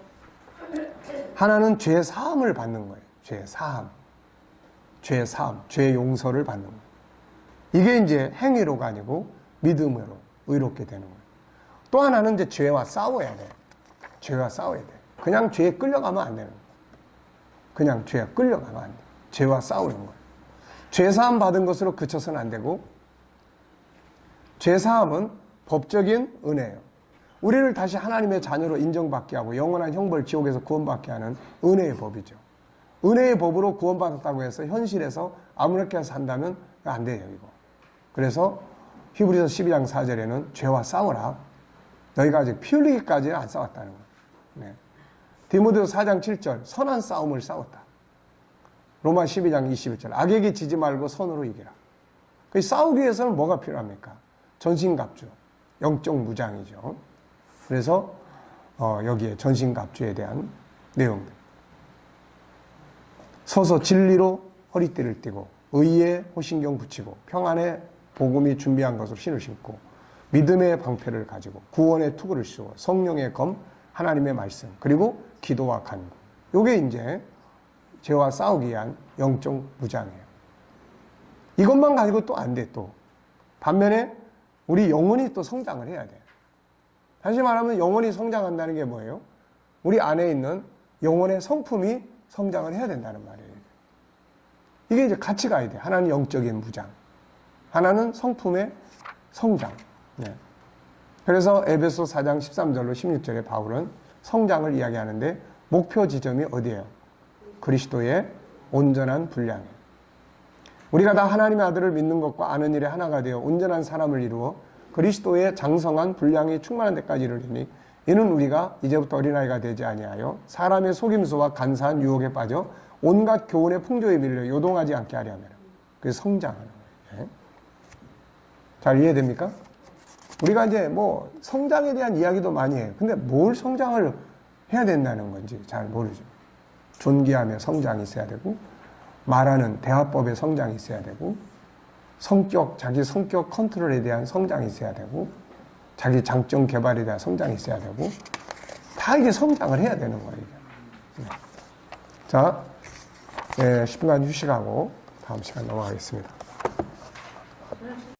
하나는 죄 사함을 받는 거예요. 죄 사함. 죄 사함, 죄 용서를 받는 거예요. 이게 이제 행위로가 아니고 믿음으로 의롭게 되는 거예요. 또 하나는 이제 죄와 싸워야 돼. 죄와 싸워야 돼. 그냥 죄에 끌려가면 안 되는 거예요. 그냥 죄에 끌려가면 안 돼. 죄와 싸우는 거예요. 죄 사함 받은 것으로 그쳐서는 안 되고, 죄 사함은 법적인 은혜예요. 우리를 다시 하나님의 자녀로 인정받게 하고 영원한 형벌 지옥에서 구원받게 하는 은혜의 법이죠. 은혜의 법으로 구원받았다고 해서 현실에서 아무렇게 산다면 안 돼요, 이거. 그래서 히브리서 12장 4절에는 죄와 싸워라. 너희가 아직 피 흘리기까지는 안 싸웠다는 거예요. 네. 디모데후서 4장 7절, 선한 싸움을 싸웠다. 로마 12장 21절, 악에게 지지 말고 선으로 이기라. 싸우기 위해서는 뭐가 필요합니까? 전신갑주, 영적 무장이죠. 그래서 여기에 전신갑주에 대한 내용들. 서서 진리로 허리띠를 띠고 의에 호신경 붙이고 평안의 복음이 준비한 것으로 신을 신고 믿음의 방패를 가지고 구원의 투구를 씌워 성령의 검, 하나님의 말씀, 그리고 기도와 간구. 요게 이제 죄와 싸우기 위한 영적 무장이에요. 이것만 가지고 또 안 돼, 또. 반면에 우리 영혼이 또 성장을 해야 돼. 다시 말하면 영혼이 성장한다는 게 뭐예요? 우리 안에 있는 영혼의 성품이 성장을 해야 된다는 말이에요. 이게 이제 같이 가야 돼. 하나는 영적인 무장, 하나는 성품의 성장. 네. 그래서 에베소 4장 13절로 16절에 바울은 성장을 이야기하는데 목표 지점이 어디예요? 그리스도의 온전한 분량이에요. 우리가 다 하나님의 아들을 믿는 것과 아는 일에 하나가 되어 온전한 사람을 이루어 그리스도의 장성한 분량이 충만한 데까지 이르리니 이는 우리가 이제부터 어린아이가 되지 아니하여 사람의 속임수와 간사한 유혹에 빠져 온갖 교훈의 풍조에 밀려 요동하지 않게 하려 함이라. 그래서 성장하는 거예요. 잘 이해됩니까? 우리가 이제 뭐 성장에 대한 이야기도 많이 해요. 근데 뭘 성장을 해야 된다는 건지 잘 모르죠. 존귀하며 성장이 있어야 되고, 말하는 대화법의 성장이 있어야 되고, 자기 성격 컨트롤에 대한 성장이 있어야 되고, 자기 장점 개발에 대한 성장이 있어야 되고, 다 이게 성장을 해야 되는 거예요. 이게. 자, 10분간 휴식하고 다음 시간 넘어가겠습니다.